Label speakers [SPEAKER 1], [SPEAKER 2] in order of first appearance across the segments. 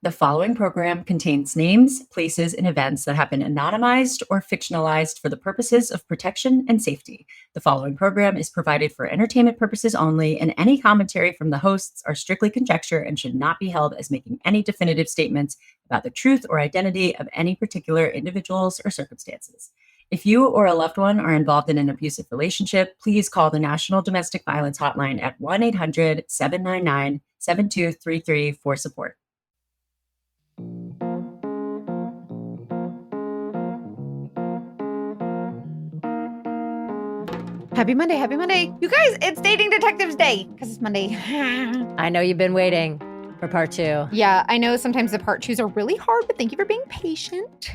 [SPEAKER 1] The following program contains names, places, and events that have been anonymized or fictionalized for the purposes of protection and safety. The following program is provided for entertainment purposes only, and any commentary from the hosts are strictly conjecture and should not be held as making any definitive statements about the truth or identity of any particular individuals or circumstances. If you or a loved one are involved in an abusive relationship, please call the National Domestic Violence Hotline at 1-800-799-7233 for support.
[SPEAKER 2] Happy Monday, happy Monday. You guys, it's Dating Detectives Day because it's Monday.
[SPEAKER 3] I know you've been waiting for part 2.
[SPEAKER 2] Yeah, I know sometimes the part 2s are really hard, but thank you for being patient.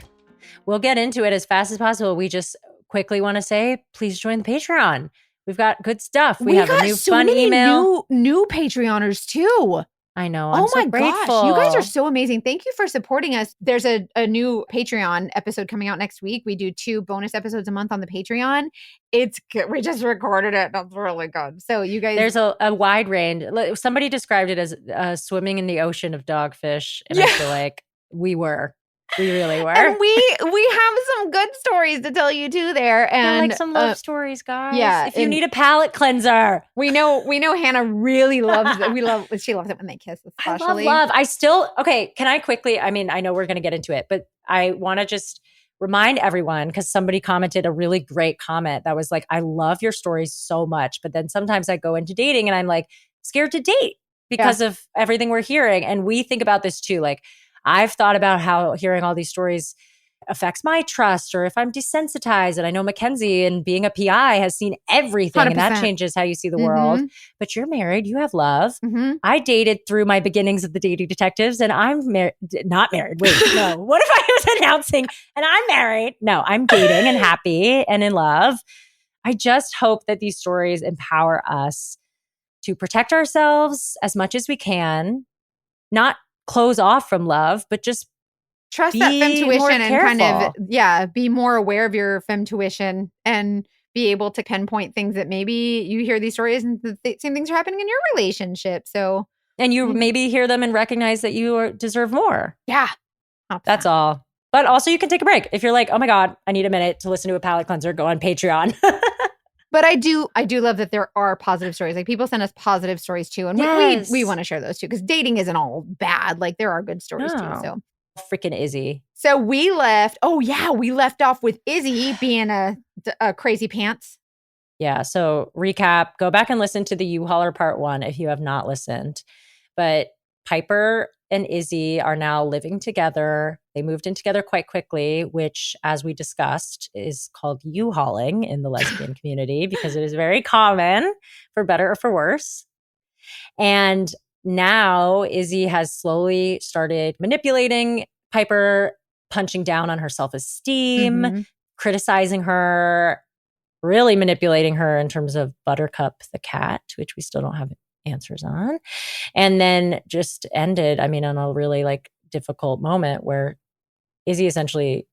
[SPEAKER 3] We'll get into it as fast as possible. We just quickly want to say, please join the Patreon. We've got good stuff. We have a new fun email.
[SPEAKER 2] New Patreoners too.
[SPEAKER 3] I know. I'm so grateful.
[SPEAKER 2] Gosh, you guys are so amazing. Thank you for supporting us. There's a new Patreon episode coming out next week. We do 2 bonus episodes a month on the Patreon. It's good. We just recorded it. That's really good. So you guys,
[SPEAKER 3] there's a wide range. Somebody described it as swimming in the ocean of dogfish, and I feel like we really were.
[SPEAKER 2] And we have some good stories to tell you too there. And
[SPEAKER 3] like some love stories, guys.
[SPEAKER 2] Yeah.
[SPEAKER 3] If you need a palate cleanser.
[SPEAKER 2] We know Hannah really loves it. She loves it when they kiss, especially.
[SPEAKER 3] I love. Can I quickly, I know we're going to get into it, but I want to just remind everyone, because somebody commented a really great comment that was like, I love your stories so much, but then sometimes I go into dating and I'm like scared to date because of everything we're hearing. And we think about this too. Like, I've thought about how hearing all these stories affects my trust, or if I'm desensitized. And I know Mackenzie, and being a PI, has seen everything 100%. And that changes how you see the world. But you're married, you have love. I dated through my beginnings of the Dating Detectives, and I'm not married. Wait, no. What if I was announcing and I'm married? No, I'm dating and happy and in love. I just hope that these stories empower us to protect ourselves as much as we can, not close off from love, but just
[SPEAKER 2] trust that femtuition and kind of, be more aware of your femtuition and be able to pinpoint things that maybe you hear these stories and the same things are happening in your relationship. So,
[SPEAKER 3] and you maybe hear them and recognize that you deserve more.
[SPEAKER 2] Yeah.
[SPEAKER 3] 100%. That's all. But also you can take a break. If you're like, oh my God, I need a minute to listen to a palate cleanser, go on Patreon.
[SPEAKER 2] But I do love that there are positive stories. Like, people send us positive stories too. And we want to share those too, because dating isn't all bad. Like, there are good stories too. So
[SPEAKER 3] freaking Izzy.
[SPEAKER 2] So we left off with Izzy being a crazy pants.
[SPEAKER 3] Yeah. So recap, go back and listen to the U-Hauler part 1 if you have not listened. But Piper and Izzy are now living together. They moved in together quite quickly, which, as we discussed, is called U-Hauling in the lesbian community, because it is very common, for better or for worse. And now Izzy has slowly started manipulating Piper, punching down on her self-esteem, criticizing her, really manipulating her in terms of Buttercup the cat, which we still don't have answers on. And then just ended, on a really difficult moment where Izzy essentially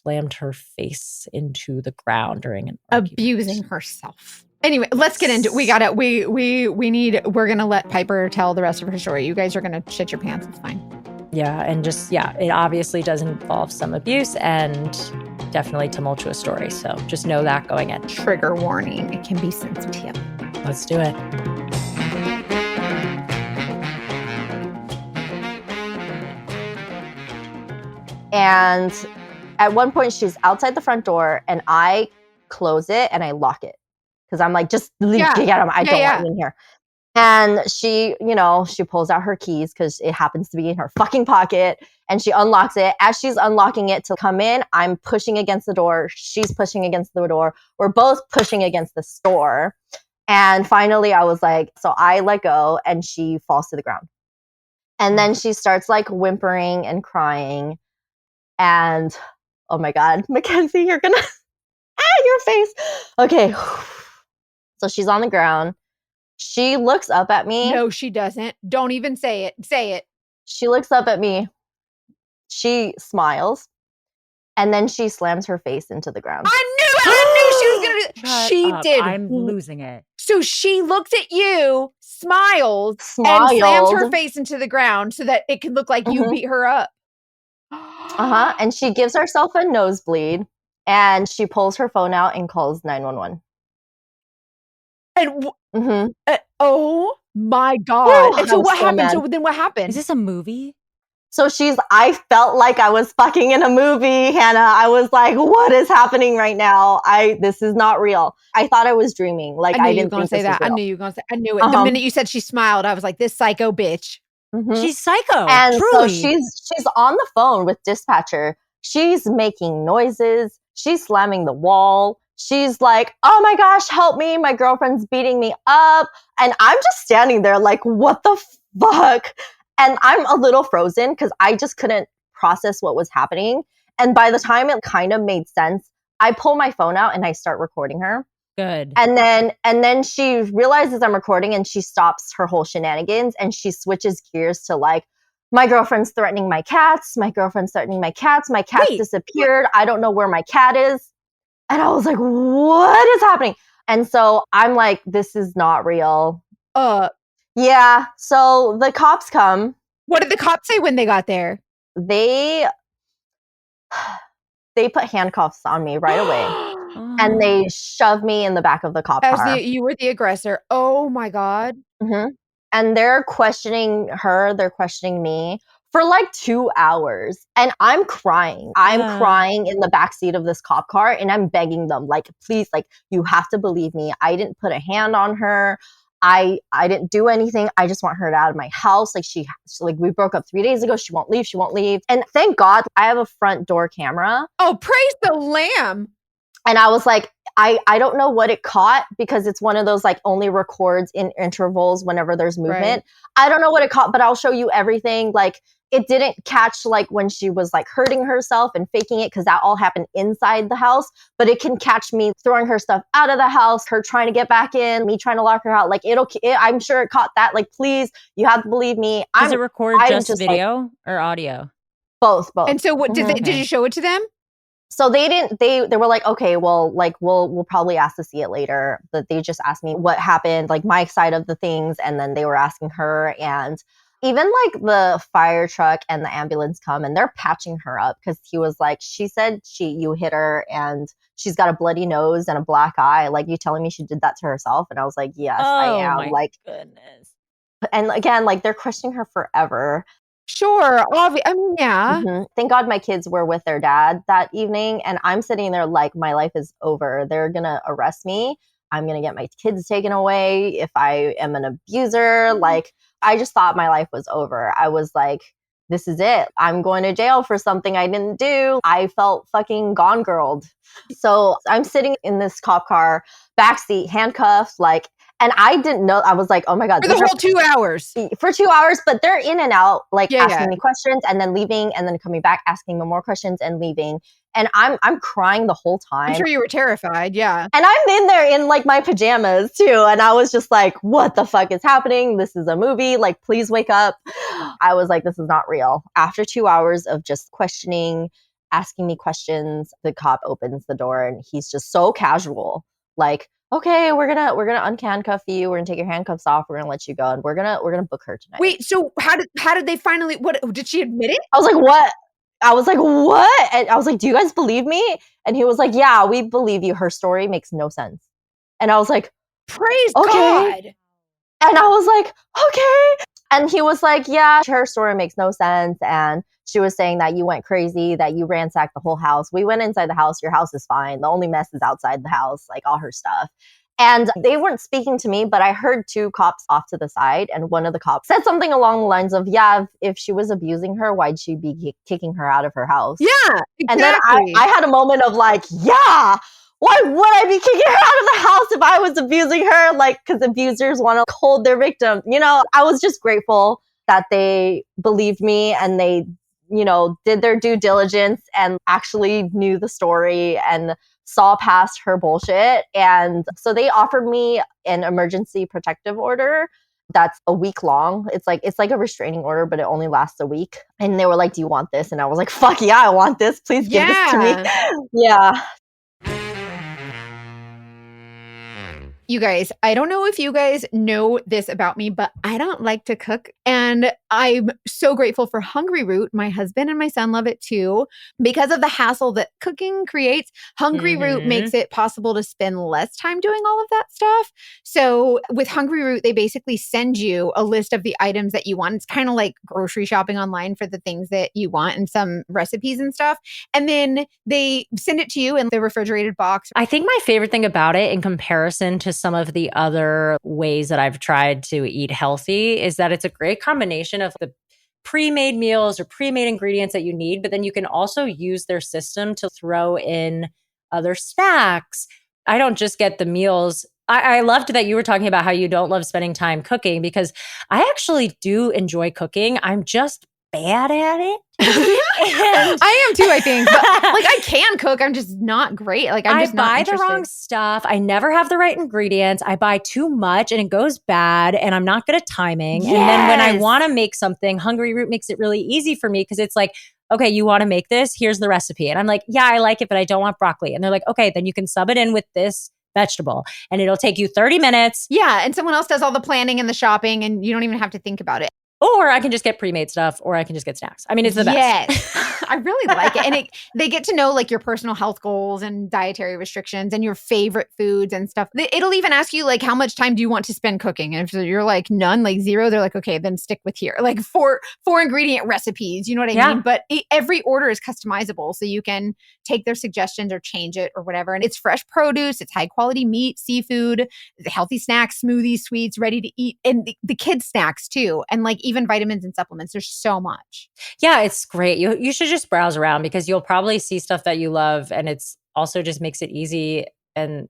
[SPEAKER 3] slammed her face into the ground during an argument.
[SPEAKER 2] Abusing herself. Anyway, let's get into it. We're going to let Piper tell the rest of her story. You guys are going to shit your pants. It's fine.
[SPEAKER 3] Yeah. And it obviously does involve some abuse and definitely tumultuous story. So just know that going in.
[SPEAKER 2] Trigger warning. It can be sensitive.
[SPEAKER 3] Let's do it.
[SPEAKER 4] And at one point she's outside the front door and I close it and I lock it. Because I'm like, just leave, get out. I don't want you in here. And she, she pulls out her keys because it happens to be in her fucking pocket. And she unlocks it. As she's unlocking it to come in, I'm pushing against the door. She's pushing against the door. We're both pushing against the door. And finally I was like, so I let go and she falls to the ground. And then she starts whimpering and crying. And oh my God, Mackenzie, you're gonna, your face. Okay. So she's on the ground. She looks up at me.
[SPEAKER 2] No, she doesn't. Don't even say it. Say it.
[SPEAKER 4] She looks up at me. She smiles. And then she slams her face into the ground.
[SPEAKER 2] I knew she was going to do it. She did.
[SPEAKER 3] I'm losing it.
[SPEAKER 2] So she looks at you, smiled, and slams her face into the ground so that it can look like you beat her up.
[SPEAKER 4] And she gives herself a nosebleed, and she pulls her phone out and calls 911.
[SPEAKER 2] And oh my God. And so what happened? So then what happened?
[SPEAKER 3] Is this a movie?
[SPEAKER 4] So I felt like I was fucking in a movie, Hannah. I was like, what is happening right now? This is not real. I thought I was dreaming. Like, I didn't think this was real.
[SPEAKER 2] I knew you were going to say, I knew it. The minute you said she smiled, I was like, this psycho bitch.
[SPEAKER 3] She's psycho.
[SPEAKER 4] And
[SPEAKER 3] truly.
[SPEAKER 4] So she's on the phone with dispatcher. She's making noises. She's slamming the wall. She's like, oh my gosh, help me. My girlfriend's beating me up. And I'm just standing there like, what the fuck? And I'm a little frozen because I just couldn't process what was happening. And by the time it kind of made sense, I pull my phone out and I start recording her.
[SPEAKER 3] Good.
[SPEAKER 4] And then she realizes I'm recording and she stops her whole shenanigans and she switches gears to like, my girlfriend's threatening my cats. My girlfriend's threatening my cats. My cat disappeared. I don't know where my cat is. And I was like, what is happening? And so I'm like, this is not real. Yeah. So the cops come.
[SPEAKER 2] What did the cops say when they got there?
[SPEAKER 4] They put handcuffs on me right away. And they shoved me in the back of the cop car.
[SPEAKER 2] You were the aggressor. Oh my God.
[SPEAKER 4] And they're questioning her. They're questioning me for like 2 hours. And I'm crying. I'm crying in the backseat of this cop car. And I'm begging them, like, please, like, you have to believe me. I didn't put a hand on her. I didn't do anything. I just want her out of my house. Like we broke up 3 days ago. She won't leave. She won't leave. And thank God I have a front door camera.
[SPEAKER 2] Oh, praise the Lamb.
[SPEAKER 4] And I was like, I don't know what it caught because it's one of those like only records in intervals whenever there's movement. Right. I don't know what it caught, but I'll show you everything. Like it didn't catch like when she was like hurting herself and faking it because that all happened inside the house. But it can catch me throwing her stuff out of the house, her trying to get back in, me trying to lock her out. Like I'm sure it caught that. Like, please, you have to believe me.
[SPEAKER 3] Does it record just video like, or audio?
[SPEAKER 4] Both.
[SPEAKER 2] And so what did you show it to them?
[SPEAKER 4] So they were like, okay, well, like we'll probably ask to see it later. But they just asked me what happened, like my side of the things, and then they were asking her. And even like the fire truck and the ambulance come and they're patching her up because he was like, she said you hit her and she's got a bloody nose and a black eye. Like, you telling me she did that to herself? And I was like, yes, I am.
[SPEAKER 3] My
[SPEAKER 4] like,
[SPEAKER 3] goodness.
[SPEAKER 4] And again, like they're questioning her forever.
[SPEAKER 2] Sure. I mean, yeah.
[SPEAKER 4] Thank God my kids were with their dad that evening. And I'm sitting there like, my life is over. They're going to arrest me. I'm going to get my kids taken away if I am an abuser. Like, I just thought my life was over. I was like, this is it. I'm going to jail for something I didn't do. I felt fucking gone girled. So I'm sitting in this cop car, backseat, handcuffed, like, and I didn't know. I was like, oh my God.
[SPEAKER 2] For the whole 2 hours.
[SPEAKER 4] For 2 hours, but they're in and out, like asking me questions and then leaving and then coming back, asking me more questions and leaving. And I'm crying the whole time.
[SPEAKER 2] I'm sure you were terrified, yeah.
[SPEAKER 4] And I'm in there in like my pajamas too. And I was just like, what the fuck is happening? This is a movie. Like, please wake up. I was like, this is not real. After 2 hours of just questioning, asking me questions, the cop opens the door and he's just so casual. Like, okay, we're gonna unhandcuff you. We're gonna take your handcuffs off. We're gonna let you go, and we're gonna book her tonight.
[SPEAKER 2] Wait, so how did they finally? What did she admit it?
[SPEAKER 4] I was like, what? And I was like, do you guys believe me? And he was like, yeah, we believe you. Her story makes no sense. And I was like,
[SPEAKER 2] praise God.
[SPEAKER 4] And I was like, okay. And he was like, yeah, her story makes no sense. And she was saying that you went crazy, that you ransacked the whole house. We went inside the house. Your house is fine. The only mess is outside the house, like all her stuff. And they weren't speaking to me, but I heard two cops off to the side. And one of the cops said something along the lines of, yeah, if she was abusing her, why'd she be kicking her out of her house?
[SPEAKER 2] Yeah, exactly.
[SPEAKER 4] And then I had a moment of like, yeah, why would I be kicking her out of the house if I was abusing her? Like, because abusers want to hold their victim. You know, I was just grateful that they believed me and they, you know, did their due diligence and actually knew the story and saw past her bullshit. And so they offered me an emergency protective order that's a week long. It's like a restraining order, but it only lasts a week. And they were like, do you want this? And I was like, fuck yeah, I want this. Please give this to me. Yeah.
[SPEAKER 2] You guys, I don't know if you guys know this about me, but I don't like to cook. And I'm so grateful for Hungry Root. My husband and my son love it too. Because of the hassle that cooking creates, Hungry Root makes it possible to spend less time doing all of that stuff. So with Hungry Root, they basically send you a list of the items that you want. It's kind of like grocery shopping online for the things that you want and some recipes and stuff. And then they send it to you in the refrigerated box.
[SPEAKER 3] I think my favorite thing about it in comparison to some of the other ways that I've tried to eat healthy is that it's a great combination of the pre-made meals or pre-made ingredients that you need, but then you can also use their system to throw in other snacks. I don't just get the meals. I loved that you were talking about how you don't love spending time cooking, because I actually do enjoy cooking. I'm just bad at it.
[SPEAKER 2] I am too, I think. But, like, I can cook. I'm just not great. Like, I'm just not interested.
[SPEAKER 3] I buy the wrong stuff. I never have the right ingredients. I buy too much and it goes bad and I'm not good at timing.
[SPEAKER 2] Yes.
[SPEAKER 3] And then when I want to make something, Hungry Root makes it really easy for me, because it's like, okay, you want to make this? Here's the recipe. And I'm like, yeah, I like it, but I don't want broccoli. And they're like, okay, then you can sub it in with this vegetable and it'll take you 30 minutes.
[SPEAKER 2] Yeah. And someone else does all the planning and the shopping and you don't even have to think about it.
[SPEAKER 3] Or I can just get pre-made stuff, or I can just get snacks. I mean, it's the best.
[SPEAKER 2] Yes. I really like it. And they get to know like your personal health goals and dietary restrictions and your favorite foods and stuff. It'll even ask you like, how much time do you want to spend cooking? And if you're like none, like 0, they're like, okay, then stick with here. Like four ingredient recipes, you know what I mean? But every order is customizable. So you can take their suggestions or change it or whatever. And it's fresh produce. It's high quality meat, seafood, healthy snacks, smoothies, sweets, ready to eat. And the kids snacks too. And like even vitamins and supplements. There's so much.
[SPEAKER 3] Yeah, it's great. You should just browse around, because you'll probably see stuff that you love, and it's also just makes it easy and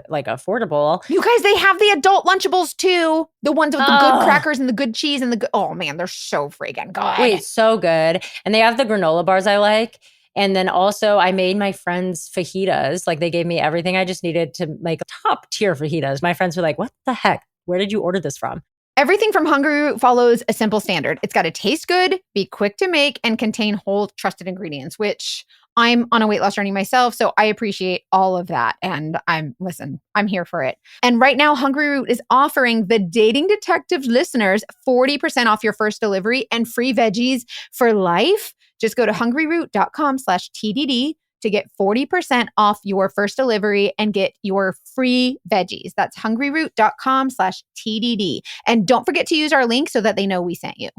[SPEAKER 3] like affordable.
[SPEAKER 2] You guys, they have the adult Lunchables too. The ones with the good crackers and the good cheese and the good, oh man, they're so friggin' good.
[SPEAKER 3] Wait, so good. And they have the granola bars I like. And then also I made my friends fajitas. Like they gave me everything I just needed to make top tier fajitas. My friends were like, what the heck? Where did you order this from?
[SPEAKER 2] Everything from Hungry Root follows a simple standard. It's got to taste good, be quick to make, and contain whole trusted ingredients, which I'm on a weight loss journey myself, so I appreciate all of that. And I'm here for it. And right now, Hungry Root is offering the Dating Detective listeners 40% off your first delivery and free veggies for life. Just go to hungryroot.com/TDD to get 40% off your first delivery and get your free veggies. That's hungryroot.com/TDD. And don't forget to use our link so that they know we sent you.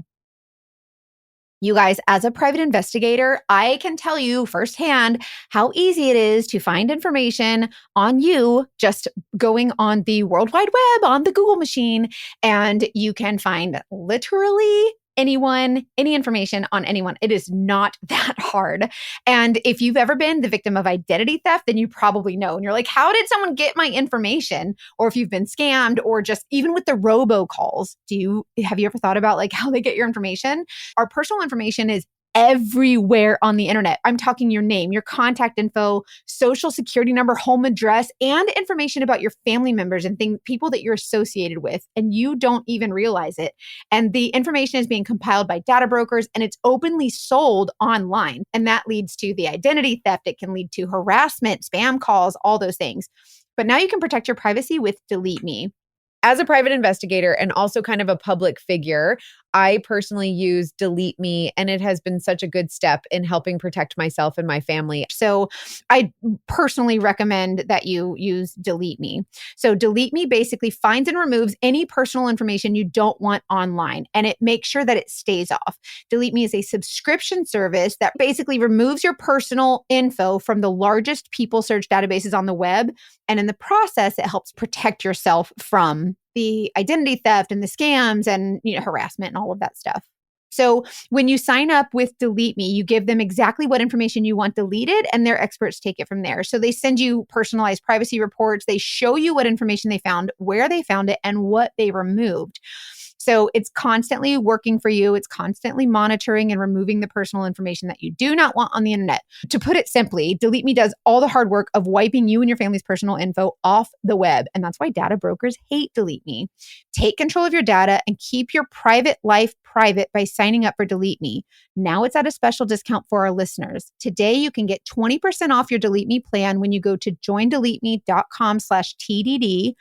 [SPEAKER 2] You guys, as a private investigator, I can tell you firsthand how easy it is to find information on you just going on the World Wide Web, on the Google machine, and you can find literally anyone, any information on anyone. It is not that hard. And if you've ever been the victim of identity theft, then you probably know. And you're like, how did someone get my information? Or if you've been scammed, or just even with the robocalls, have you ever thought about like how they get your information? Our personal information is everywhere on the internet. I'm talking your name, your contact info, social security number, home address, and information about your family members and people that you're associated with, and you don't even realize it. And the information is being compiled by data brokers, and it's openly sold online. And that leads to the identity theft. It can lead to harassment, spam calls, all those things. But now you can protect your privacy with Delete Me. As a private investigator and also kind of a public figure, I personally use Delete Me, and it has been such a good step in helping protect myself and my family. So I personally recommend that you use Delete Me. So Delete Me basically finds and removes any personal information you don't want online, and it makes sure that it stays off. Delete Me is a subscription service that basically removes your personal info from the largest people search databases on the web. And in the process, it helps protect yourself from the identity theft and the scams and harassment and all of that stuff. So when you sign up with Delete Me, you give them exactly what information you want deleted, and their experts take it from there. So they send you personalized privacy reports. They show you what information they found, where they found it, and what they removed. So it's constantly working for you. It's constantly monitoring and removing the personal information that you do not want on the internet. To put it simply, Delete Me does all the hard work of wiping you and your family's personal info off the web. And that's why data brokers hate Delete Me. Take control of your data and keep your private life private by signing up for Delete Me. Now it's at a special discount for our listeners. Today, you can get 20% off your Delete Me plan when you go to joindeleteme.com/TDD.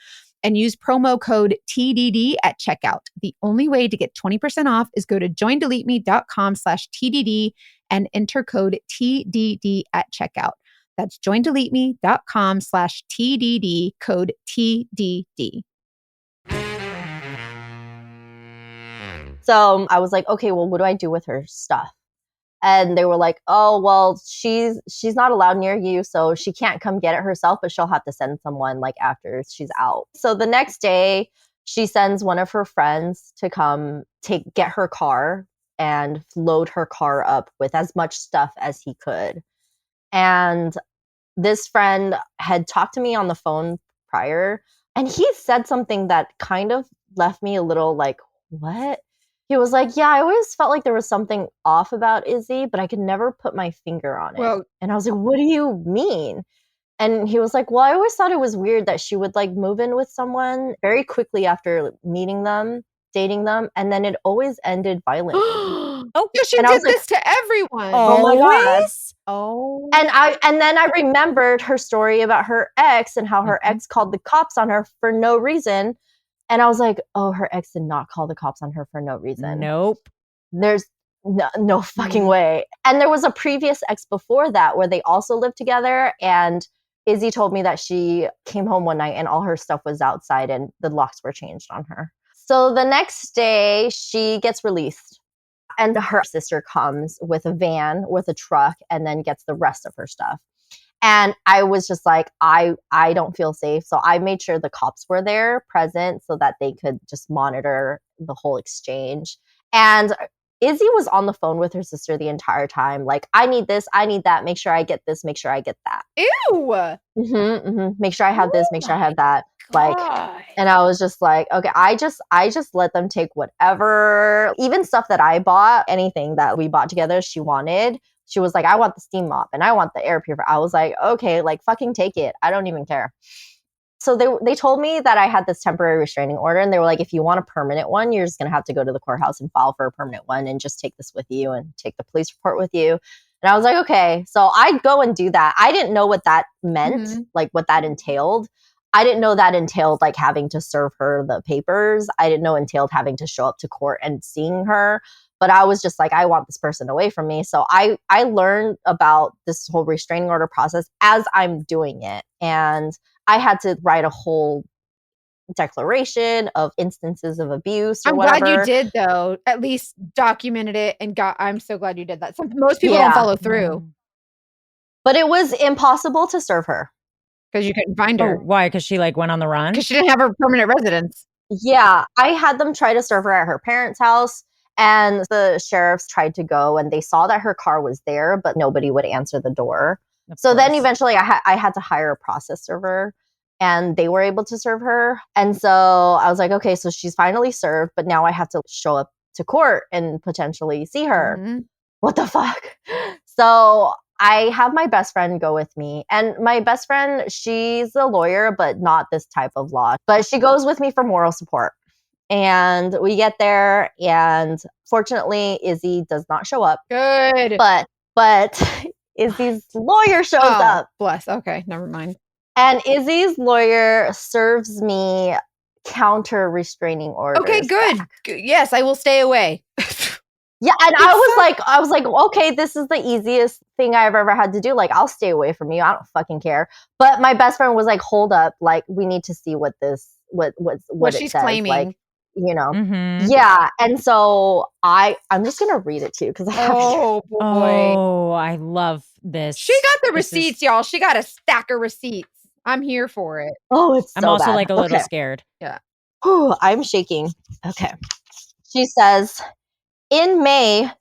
[SPEAKER 2] and use promo code TDD at checkout. The only way to get 20% off is go to joindeleteme.com/TDD and enter code TDD at checkout. That's joindeleteme.com/TDD, code TDD.
[SPEAKER 4] So I was like, okay, well, what do I do with her stuff? And they were like, oh, well, she's not allowed near you, so she can't come get it herself, but she'll have to send someone like after she's out. So the next day, she sends one of her friends to come get her car and load her car up with as much stuff as he could. And this friend had talked to me on the phone prior, and he said something that kind of left me a little like, what? He was like, yeah, I always felt like there was something off about Izzy, but I could never put my finger on it. And I was like, what do you mean? And he was like, well, I always thought it was weird that she would like move in with someone very quickly after meeting them, dating them, and then it always ended violently.
[SPEAKER 2] Oh, she did this to everyone.
[SPEAKER 4] Oh my God.
[SPEAKER 2] Oh.
[SPEAKER 4] And then I remembered her story about her ex and how her ex called the cops on her for no reason. And I was like, oh, her ex did not call the cops on her for no reason.
[SPEAKER 3] Nope.
[SPEAKER 4] There's no fucking way. And there was a previous ex before that where they also lived together. And Izzy told me that she came home one night and all her stuff was outside and the locks were changed on her. So the next day she gets released and her sister comes with a van, with a truck, and then gets the rest of her stuff. And I was just like, I don't feel safe. So I made sure the cops were there present so that they could just monitor the whole exchange. And Izzy was on the phone with her sister the entire time. Like, I need this, I need that. Make sure I get this, make sure I get that.
[SPEAKER 2] Ew.
[SPEAKER 4] Make sure I have this, make sure I have that. Like, and I was just like, okay, I just let them take whatever, even stuff that I bought, anything that we bought together, she wanted. She was like, I want the steam mop and I want the air purifier. I was like, okay, like fucking take it. I don't even care. So they told me that I had this temporary restraining order, and they were like, if you want a permanent one, you're just going to have to go to the courthouse and file for a permanent one and just take this with you and take the police report with you. And I was like, okay. So I'd go and do that. I didn't know what that meant, like what that entailed. I didn't know that entailed like having to serve her the papers. I didn't know entailed having to show up to court and seeing her. But I was just like, I want this person away from me. So I learned about this whole restraining order process as I'm doing it. And I had to write a whole declaration of instances of abuse or whatever.
[SPEAKER 2] I'm glad you did, though. At least documented it and I'm so glad you did that. Most people don't follow through.
[SPEAKER 4] But it was impossible to serve her.
[SPEAKER 2] Because you couldn't find her.
[SPEAKER 3] Why? Because she like went on the run?
[SPEAKER 2] Because she didn't have her permanent residence.
[SPEAKER 4] Yeah. I had them try to serve her at her parents' house. And the sheriffs tried to go and they saw that her car was there, but nobody would answer the door. So then eventually I had to hire a process server and they were able to serve her. And so I was like, okay, so she's finally served, but now I have to show up to court and potentially see her. What the fuck? So I have my best friend go with me. And my best friend, she's a lawyer, but not this type of law. But she goes with me for moral support. And we get there, and fortunately, Izzy does not show up.
[SPEAKER 2] Good.
[SPEAKER 4] But Izzy's lawyer shows up.
[SPEAKER 2] Bless. Okay, never mind.
[SPEAKER 4] And Izzy's lawyer serves me counter restraining orders.
[SPEAKER 2] Okay, good. Yes, I will stay away.
[SPEAKER 4] Yeah, and I was like, okay, this is the easiest thing I've ever had to do. Like, I'll stay away from you. I don't fucking care. But my best friend was like, hold up, like, we need to see what
[SPEAKER 2] she's
[SPEAKER 4] says.
[SPEAKER 2] claiming.
[SPEAKER 4] Like, you know, yeah. And so I'm just gonna read it to you because I have
[SPEAKER 2] boy,
[SPEAKER 3] oh, I love this.
[SPEAKER 2] She got the receipts, y'all. She got a stack of receipts. I'm here for it.
[SPEAKER 4] Oh,
[SPEAKER 3] I'm also bad. Like a little scared.
[SPEAKER 2] Yeah.
[SPEAKER 4] Whew, I'm shaking. Okay. She says, in May,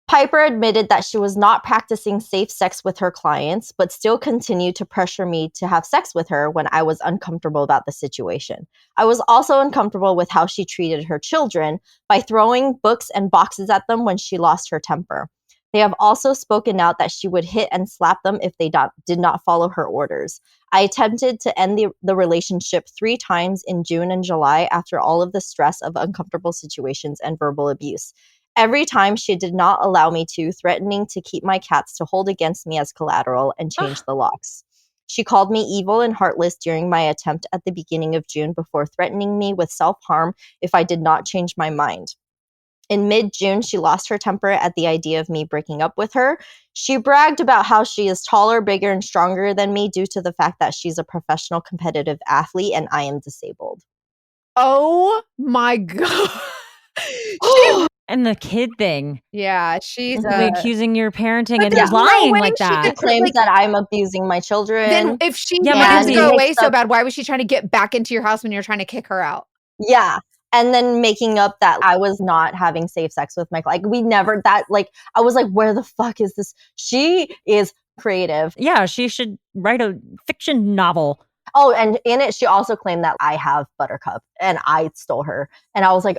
[SPEAKER 4] Piper admitted that she was not practicing safe sex with her clients, but still continued to pressure me to have sex with her when I was uncomfortable about the situation. I was also uncomfortable with how she treated her children by throwing books and boxes at them when she lost her temper. They have also spoken out that she would hit and slap them if they did not follow her orders. I attempted to end the relationship 3 times in June and July after all of the stress of uncomfortable situations and verbal abuse. Every time she did not allow me to, threatening to keep my cats to hold against me as collateral and change the locks. She called me evil and heartless during my attempt at the beginning of June before threatening me with self-harm if I did not change my mind. In mid-June, she lost her temper at the idea of me breaking up with her. She bragged about how she is taller, bigger, and stronger than me due to the fact that she's a professional competitive athlete and I am disabled.
[SPEAKER 2] Oh my God.
[SPEAKER 3] And the kid thing.
[SPEAKER 2] Yeah, she's
[SPEAKER 3] accusing your parenting and
[SPEAKER 2] there's
[SPEAKER 3] lying
[SPEAKER 2] no
[SPEAKER 3] like that.
[SPEAKER 4] She claims that I'm abusing my children.
[SPEAKER 2] Then if she wants to go away so bad, why was she trying to get back into your house when you're trying to kick her out?
[SPEAKER 4] Yeah. And then making up that I was not having safe sex with Michael. Like, we never, that, like, I was like, where the fuck is this? She is creative.
[SPEAKER 3] Yeah, she should write a fiction novel.
[SPEAKER 4] Oh, and in it, she also claimed that I have Buttercup and I stole her. And I was like,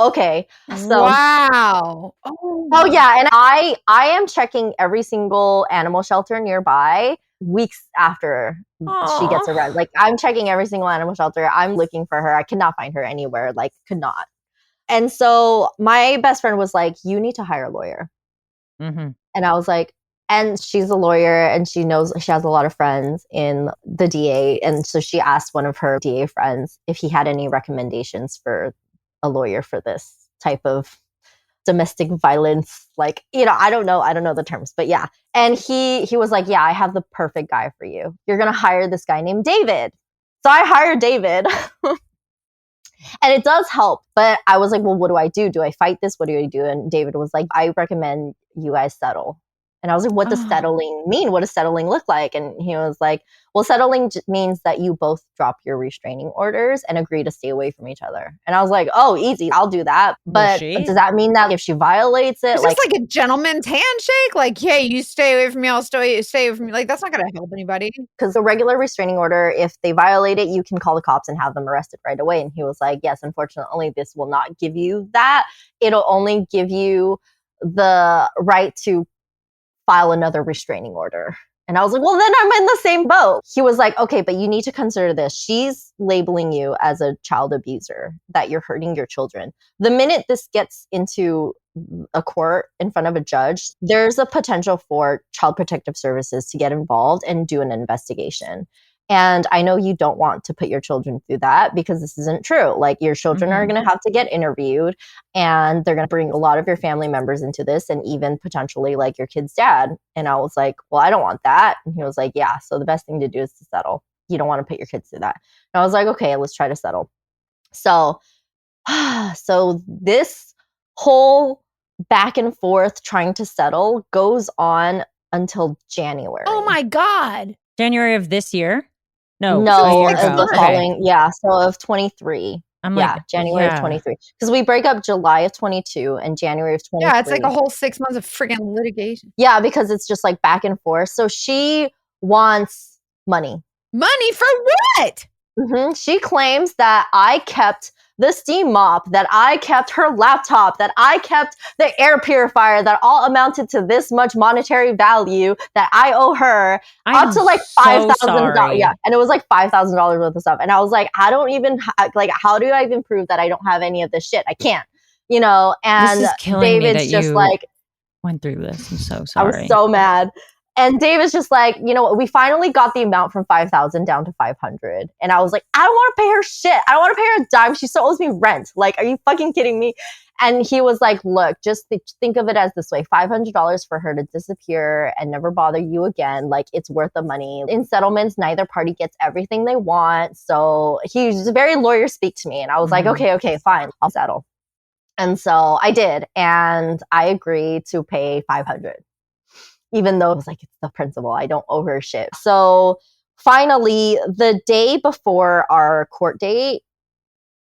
[SPEAKER 4] okay. So,
[SPEAKER 2] wow.
[SPEAKER 4] Oh yeah. And I am checking every single animal shelter nearby weeks after she gets arrested. Like, I'm checking every single animal shelter. I'm looking for her. I cannot find her anywhere. Like, could not. And so my best friend was like, you need to hire a lawyer.
[SPEAKER 3] Mm-hmm.
[SPEAKER 4] And I was like, and she's a lawyer and she knows, she has a lot of friends in the DA. And so she asked one of her DA friends if he had any recommendations for a lawyer for this type of domestic violence. Like, you know, I don't know the terms, but yeah. And he was like, yeah, I have the perfect guy for you. You're going to hire this guy named David. So I hired David. And it does help. But I was like, well, what do I do? Do I fight this? What do I do? And David was like, I recommend you guys settle. And I was like, what does settling mean? What does settling look like? And he was like, well, settling means that you both drop your restraining orders and agree to stay away from each other. And I was like, oh, easy. I'll do that. But does that mean that if she violates it?
[SPEAKER 2] It's just like a gentleman's handshake? Like, hey, you stay away from me, I'll stay away from me. Like, that's not going to help anybody.
[SPEAKER 4] Because the regular restraining order, if they violate it, you can call the cops and have them arrested right away. And he was like, yes, unfortunately, this will not give you that. It'll only give you the right to file another restraining order. And I was like, well, then I'm in the same boat. He was like, okay, but you need to consider this. She's labeling you as a child abuser, that you're hurting your children. The minute this gets into a court in front of a judge, there's a potential for Child Protective Services to get involved and do an investigation. And I know you don't want to put your children through that because this isn't true. Like, your children are going to have to get interviewed and they're going to bring a lot of your family members into this and even potentially like your kid's dad. And I was like, well, I don't want that. And he was like, yeah, so the best thing to do is to settle. You don't want to put your kids through that. And I was like, okay, let's try to settle. So this whole back and forth trying to settle goes on until January.
[SPEAKER 2] Oh my God.
[SPEAKER 3] January of this year?
[SPEAKER 4] No, the following, yeah, so of 23. January of 23. Because we break up July of 22 and January of 23.
[SPEAKER 2] Yeah, it's like a whole 6 months of friggin' litigation.
[SPEAKER 4] Yeah, because it's just like back and forth. So she wants money.
[SPEAKER 2] Money for what?
[SPEAKER 4] She claims that I kept the steam mop, that I kept her laptop, that I kept the air purifier, that all amounted to this much monetary value that I owe her, up to like $5,000. Yeah, and it was like $5,000 worth of stuff. And I was like, I don't even like, how do I even prove that I don't have any of this shit? I can't, you know. And David's just like,
[SPEAKER 3] went through this. I'm so sorry.
[SPEAKER 4] I was so mad. And David's just like, you know what? We finally got the amount from 5,000 down to 500. And I was like, I don't want to pay her shit. I don't want to pay her a dime. She still owes me rent. Like, are you fucking kidding me? And he was like, look, just think of it as this way. $500 for her to disappear and never bother you again. Like, it's worth the money. In settlements, neither party gets everything they want. So he was very lawyer speak to me. And I was like, okay, fine. I'll settle. And so I did. And I agreed to pay $500. Even though it was like, it's the principal, I don't owe her shit. So finally, the day before our court date,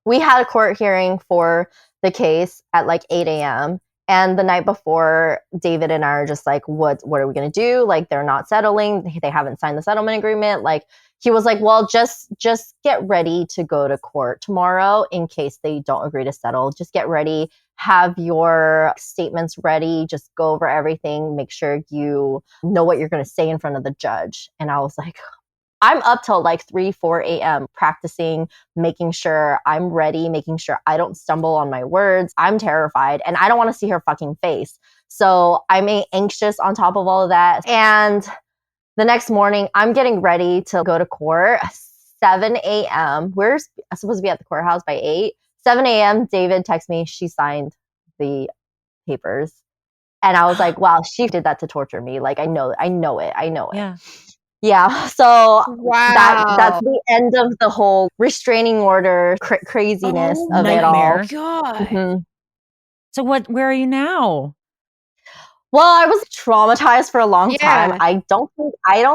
[SPEAKER 4] we had a court hearing for the case at like 8 a.m. And the night before, David and I are just like, what are we going to do? Like, they're not settling. They haven't signed the settlement agreement. Like, he was like, well, just get ready to go to court tomorrow in case they don't agree to settle. Just get ready. Have your statements ready. Just go over everything. Make sure you know what you're going to say in front of the judge. And I was like, I'm up till like 3, 4 a.m. practicing, making sure I'm ready, making sure I don't stumble on my words. I'm terrified and I don't want to see her fucking face. So I'm anxious on top of all of that. And The next morning, I'm getting ready to go to court. 7 a.m. We're supposed to be at the courthouse by 8. 7 a.m. David texts me. She signed the papers. And I was like, wow, she did that to torture me. Like, I know it.
[SPEAKER 3] Yeah.
[SPEAKER 4] Yeah. So
[SPEAKER 2] wow.
[SPEAKER 4] that's the end of the whole restraining order craziness of
[SPEAKER 3] nightmare.
[SPEAKER 4] it all.
[SPEAKER 2] God.
[SPEAKER 4] Mm-hmm.
[SPEAKER 3] So where are you now?
[SPEAKER 4] Well, I was traumatized for a long time. I don't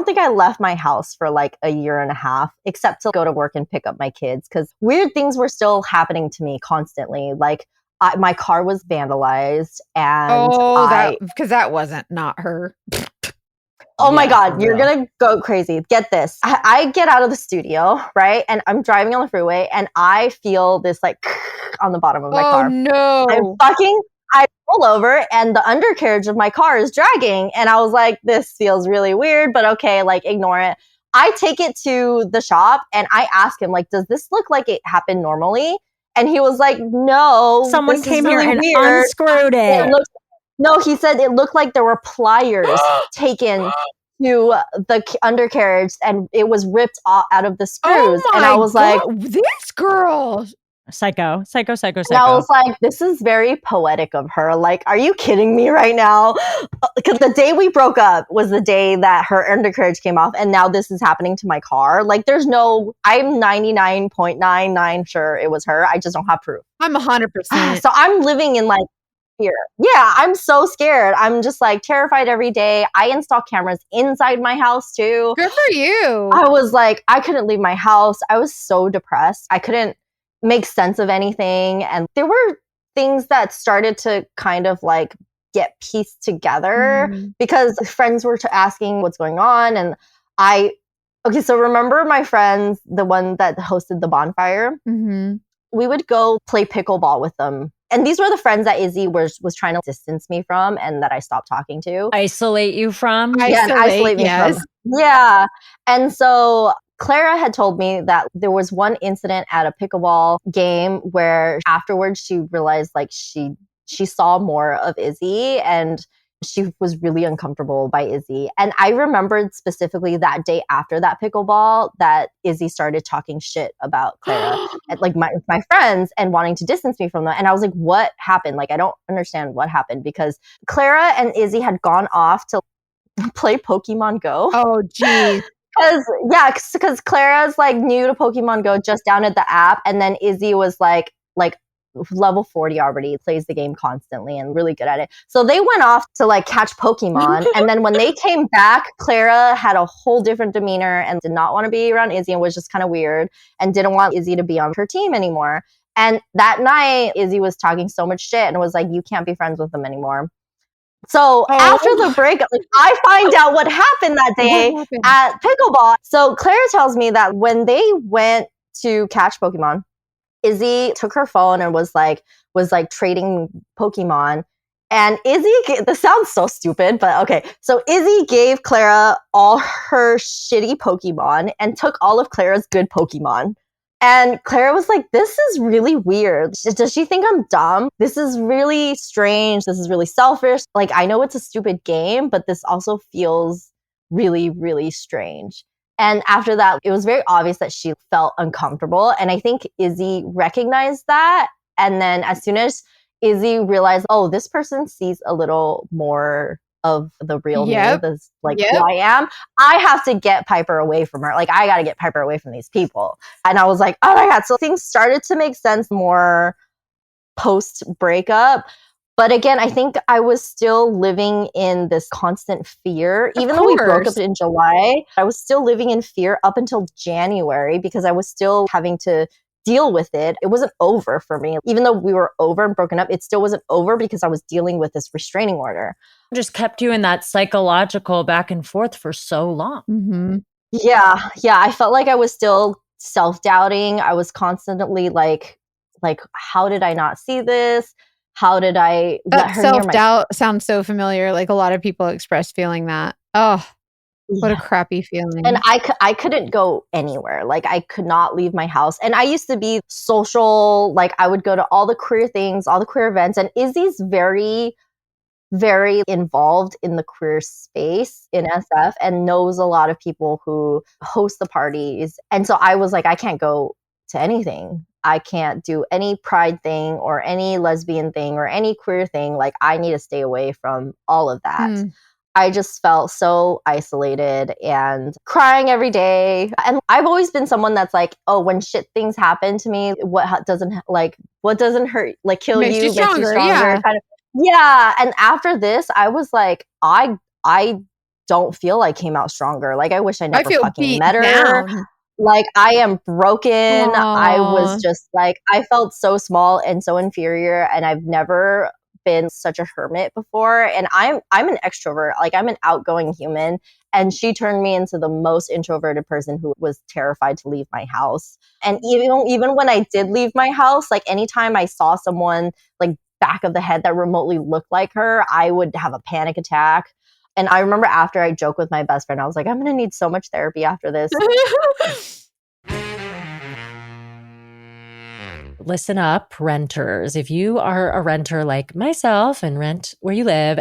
[SPEAKER 4] think I left my house for like a year and a half, except to go to work and pick up my kids, because weird things were still happening to me constantly. Like my car was vandalized, and
[SPEAKER 2] because that wasn't not her.
[SPEAKER 4] Oh my God, you're going to go crazy. Get this. I get out of the studio, right? And I'm driving on the freeway and I feel this like on the bottom of my car.
[SPEAKER 2] Oh no.
[SPEAKER 4] I pull over and the undercarriage of my car is dragging. And I was like, this feels really weird, but okay, like ignore it. I take it to the shop and I ask him, like, does this look like it happened normally? And he was like, no.
[SPEAKER 3] Someone came here and unscrewed it.
[SPEAKER 4] No, he said it looked like there were pliers taken to the undercarriage and it was ripped out of the screws. And I was like,
[SPEAKER 2] this girl.
[SPEAKER 3] Psycho.
[SPEAKER 4] And I was like, this is very poetic of her. Like, are you kidding me right now? Because the day we broke up was the day that her undercarriage came off. And now this is happening to my car. Like, I'm 99.99 sure it was her. I just don't have proof.
[SPEAKER 2] I'm 100%.
[SPEAKER 4] So I'm living in like fear. Yeah, I'm so scared. I'm just like terrified every day. I install cameras inside my house too.
[SPEAKER 2] Good for you.
[SPEAKER 4] I was like, I couldn't leave my house. I was so depressed. I couldn't make sense of anything. And there were things that started to kind of like get pieced together because friends were asking what's going on. And so remember my friends, the one that hosted the bonfire?
[SPEAKER 2] Mm-hmm.
[SPEAKER 4] We would go play pickleball with them. And these were the friends that Izzy was trying to distance me from and that I stopped talking to.
[SPEAKER 3] Isolate you from?
[SPEAKER 4] Isolate me from. Yeah. And so Clara had told me that there was one incident at a pickleball game where afterwards she realized like she saw more of Izzy and she was really uncomfortable by Izzy. And I remembered specifically that day after that pickleball that Izzy started talking shit about Clara and like my friends and wanting to distance me from them. And I was like, what happened? Like, I don't understand what happened, because Clara and Izzy had gone off to play Pokemon Go.
[SPEAKER 2] Oh, geez.
[SPEAKER 4] Because Clara's like new to Pokemon Go, just downloaded the app, and then Izzy was like level 40 already, plays the game constantly and really good at it. So they went off to like catch Pokemon, and then when they came back, Clara had a whole different demeanor and did not want to be around Izzy and was just kind of weird and didn't want Izzy to be on her team anymore. And that night, Izzy was talking so much shit and was like, you can't be friends with them anymore. So after the breakup, I find out what happened that day at pickleball. So Clara tells me that when they went to catch Pokemon, Izzy took her phone and was like trading Pokemon. And Izzy, this sounds so stupid, but okay. So Izzy gave Clara all her shitty Pokemon and took all of Clara's good Pokemon. And Clara was like, this is really weird. Does she think I'm dumb? This is really strange. This is really selfish. Like, I know it's a stupid game, but this also feels really, really strange. And after that, it was very obvious that she felt uncomfortable. And I think Izzy recognized that. And then as soon as Izzy realized, oh, this person sees a little more of the real me, this who I am, I have to get Piper away from her. Like, I got to get Piper away from these people. And I was like, oh my God. So things started to make sense more post breakup. But again, I think I was still living in this constant fear. Even though we broke up in July, I was still living in fear up until January because I was still having to deal with it. It wasn't over for me. Even though we were over and broken up, it still wasn't over because I was dealing with this restraining order.
[SPEAKER 3] Just kept you in that psychological back and forth for so long.
[SPEAKER 2] Mm-hmm.
[SPEAKER 4] Yeah. I felt like I was still self-doubting. I was constantly like, how did I not see this? How did I let her
[SPEAKER 2] self-doubt sounds so familiar. Like a lot of people express feeling that. Oh, what a crappy feeling.
[SPEAKER 4] And I couldn't go anywhere. Like, I could not leave my house. And I used to be social. Like, I would go to all the queer things, all the queer events. And Izzy's very very involved in the queer space in SF and knows a lot of people who host the parties. And so I was like, I can't go to anything. I can't do any pride thing or any lesbian thing or any queer thing. Like, I need to stay away from all of that. I just felt so isolated and crying every day. And I've always been someone that's like, oh, when shit things happen to me, what doesn't hurt, like kill
[SPEAKER 2] makes you stronger,
[SPEAKER 4] makes you stronger. Kind of. Yeah. And after this, I was like, I don't feel I came out stronger. Like, I wish I never fucking met her. Down. Like, I am broken. Aww. I was just like, I felt so small and so inferior, and I've never been such a hermit before. And I'm an extrovert. Like, I'm an outgoing human. And she turned me into the most introverted person who was terrified to leave my house. And even when I did leave my house, like, anytime I saw someone like back of the head that remotely looked like her, I would have a panic attack. And I remember after I joked with my best friend, I was like, I'm going to need so much therapy after this.
[SPEAKER 3] Listen up, renters. If you are a renter like myself and rent where you live,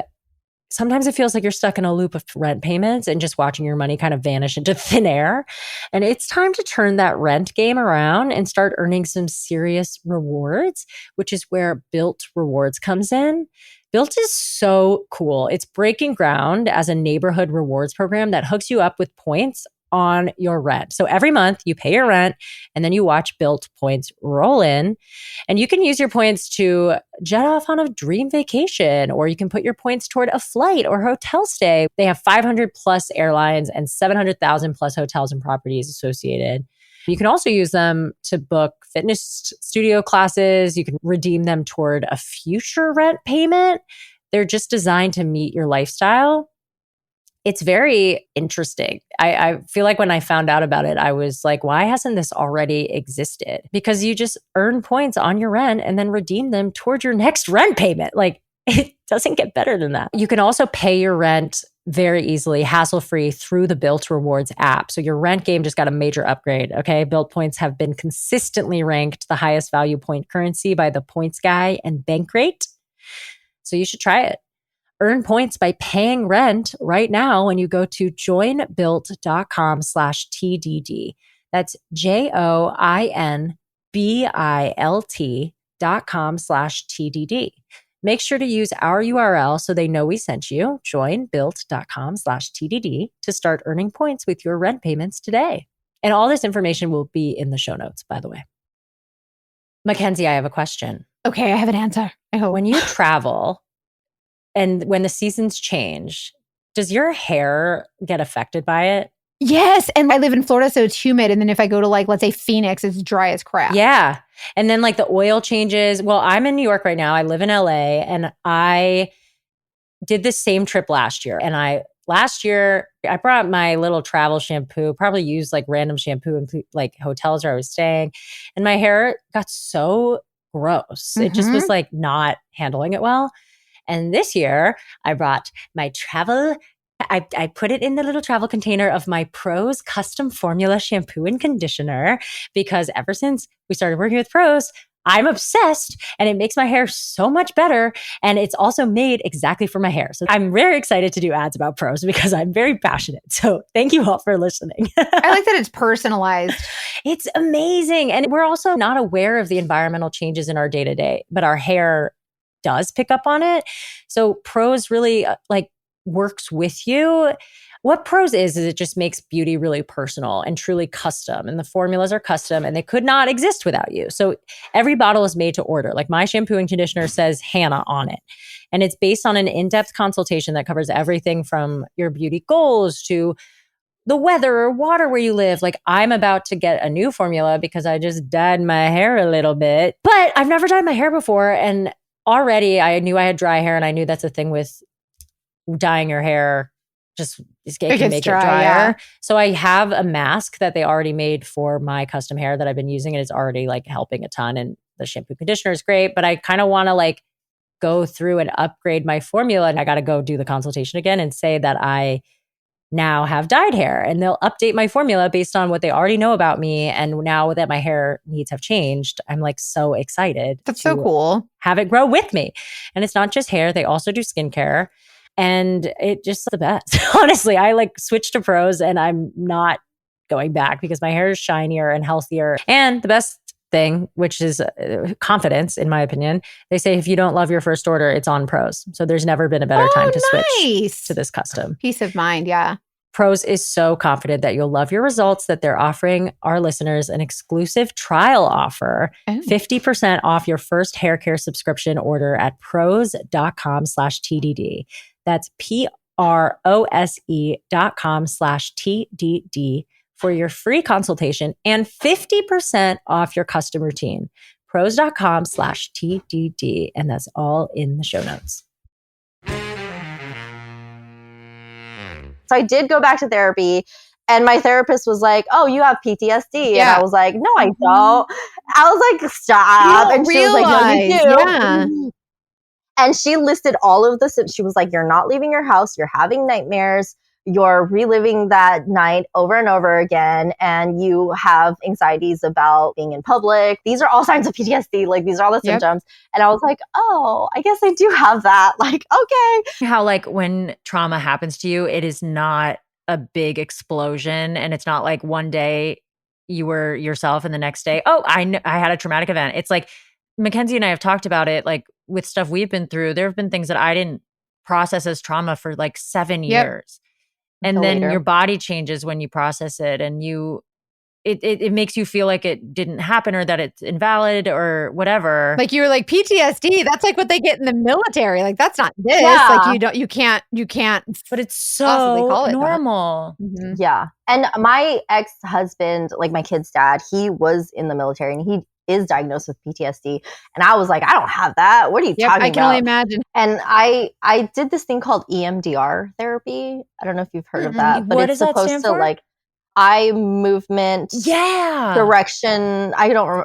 [SPEAKER 3] sometimes it feels like you're stuck in a loop of rent payments and just watching your money kind of vanish into thin air. And it's time to turn that rent game around and start earning some serious rewards, which is where Built Rewards comes in. Built is so cool. It's breaking ground as a neighborhood rewards program that hooks you up with points on your rent. So every month you pay your rent and then you watch Built points roll in, and you can use your points to jet off on a dream vacation, or you can put your points toward a flight or hotel stay. They have 500 plus airlines and 700,000 plus hotels and properties associated. You can also use them to book fitness studio classes. You can redeem them toward a future rent payment. They're just designed to meet your lifestyle. It's very interesting. I feel like when I found out about it, I was like, why hasn't this already existed? Because you just earn points on your rent and then redeem them toward your next rent payment. Like, it doesn't get better than that. You can also pay your rent very easily, hassle-free through the Built Rewards app. So your rent game just got a major upgrade, okay? Built points have been consistently ranked the highest value point currency by the Points Guy and Bankrate. So you should try it. Earn points by paying rent right now when you go to joinbuilt.com/TDD. That's joinbilt.com/TDD. Make sure to use our URL so they know we sent you, joinbuilt.com/TDD, to start earning points with your rent payments today. And all this information will be in the show notes, by the way. Mackenzie, I have a question.
[SPEAKER 2] Okay, I have an answer. I hope.
[SPEAKER 3] When you travel and when the seasons change, does your hair get affected by it?
[SPEAKER 2] Yes. And I live in Florida, so it's humid. And then if I go to, like, let's say Phoenix, it's dry as crap.
[SPEAKER 3] Yeah. And then like the oil changes. Well, I'm in New York right now. I live in LA, and I did the same trip last year. And last year I brought my little travel shampoo, probably used like random shampoo in like hotels where I was staying. And my hair got so gross. It just was like not handling it well. And this year I brought my I put it in the little travel container of my Prose custom formula shampoo and conditioner, because ever since we started working with Prose, I'm obsessed, and it makes my hair so much better. And it's also made exactly for my hair. So I'm very excited to do ads about Prose because I'm very passionate. So thank you all for listening.
[SPEAKER 2] I like that it's personalized.
[SPEAKER 3] It's amazing. And we're also not aware of the environmental changes in our day-to-day, but our hair does pick up on it. So Prose really works with you. What Prose is it just makes beauty really personal and truly custom. And the formulas are custom, and they could not exist without you. So every bottle is made to order. Like my shampoo and conditioner says Hannah on it. And it's based on an in-depth consultation that covers everything from your beauty goals to the weather or water where you live. Like, I'm about to get a new formula because I just dyed my hair a little bit, but I've never dyed my hair before. And already I knew I had dry hair, and I knew that's a thing with dyeing your hair. Just it can make it drier. Yeah. So I have a mask that they already made for my custom hair that I've been using, and it's already like helping a ton. And the shampoo conditioner is great, but I kind of want to like go through and upgrade my formula. And I got to go do the consultation again and say that I now have dyed hair, and they'll update my formula based on what they already know about me. And now that my hair needs have changed, I'm like so excited.
[SPEAKER 2] That's so cool.
[SPEAKER 3] Have it grow with me. And it's not just hair. They also do skincare. And it just the best. Honestly, I like switched to Prose and I'm not going back because my hair is shinier and healthier. And the best thing, which is confidence, in my opinion, they say if you don't love your first order, it's on Prose. So there's never been a better time to switch to this custom.
[SPEAKER 2] Peace of mind, yeah.
[SPEAKER 3] Prose is so confident that you'll love your results that they're offering our listeners an exclusive trial offer, 50% off your first hair care subscription order at prose.com/TDD. That's prose.com/TDD for your free consultation and 50% off your custom routine. Prose.com/TDD. And that's all in the show notes.
[SPEAKER 4] So I did go back to therapy and my therapist was like, oh, you have PTSD. And I was like, no, I don't. I was like, stop. And she was like, no, you do.
[SPEAKER 2] Yeah.
[SPEAKER 4] And she listed all of this. She was like, you're not leaving your house. You're having nightmares. You're reliving that night over and over again. And you have anxieties about being in public. These are all signs of PTSD. Like, these are all the symptoms. And I was like, oh, I guess I do have that. Like, okay.
[SPEAKER 1] How like when trauma happens to you, it is not a big explosion. And it's not like one day you were yourself and the next day, oh, I had a traumatic event. It's like Mackenzie and I have talked about it, like with stuff we've been through. There have been things that I didn't process as trauma for like 7 years. And then your body changes when you process it, and it makes you feel like it didn't happen or that it's invalid or whatever.
[SPEAKER 2] Like you were like PTSD. That's like what they get in the military. Like that's not this. Like you can't.
[SPEAKER 1] But it's so
[SPEAKER 2] call it
[SPEAKER 1] normal.
[SPEAKER 2] Mm-hmm.
[SPEAKER 4] Yeah. And my ex-husband, like my kid's dad, he was in the military and he is diagnosed with PTSD. And I was like, I don't have that. What are you talking about?
[SPEAKER 2] I can only imagine.
[SPEAKER 4] And I did this thing called EMDR therapy. I don't know if you've heard of that, but it's supposed to like eye movement, direction,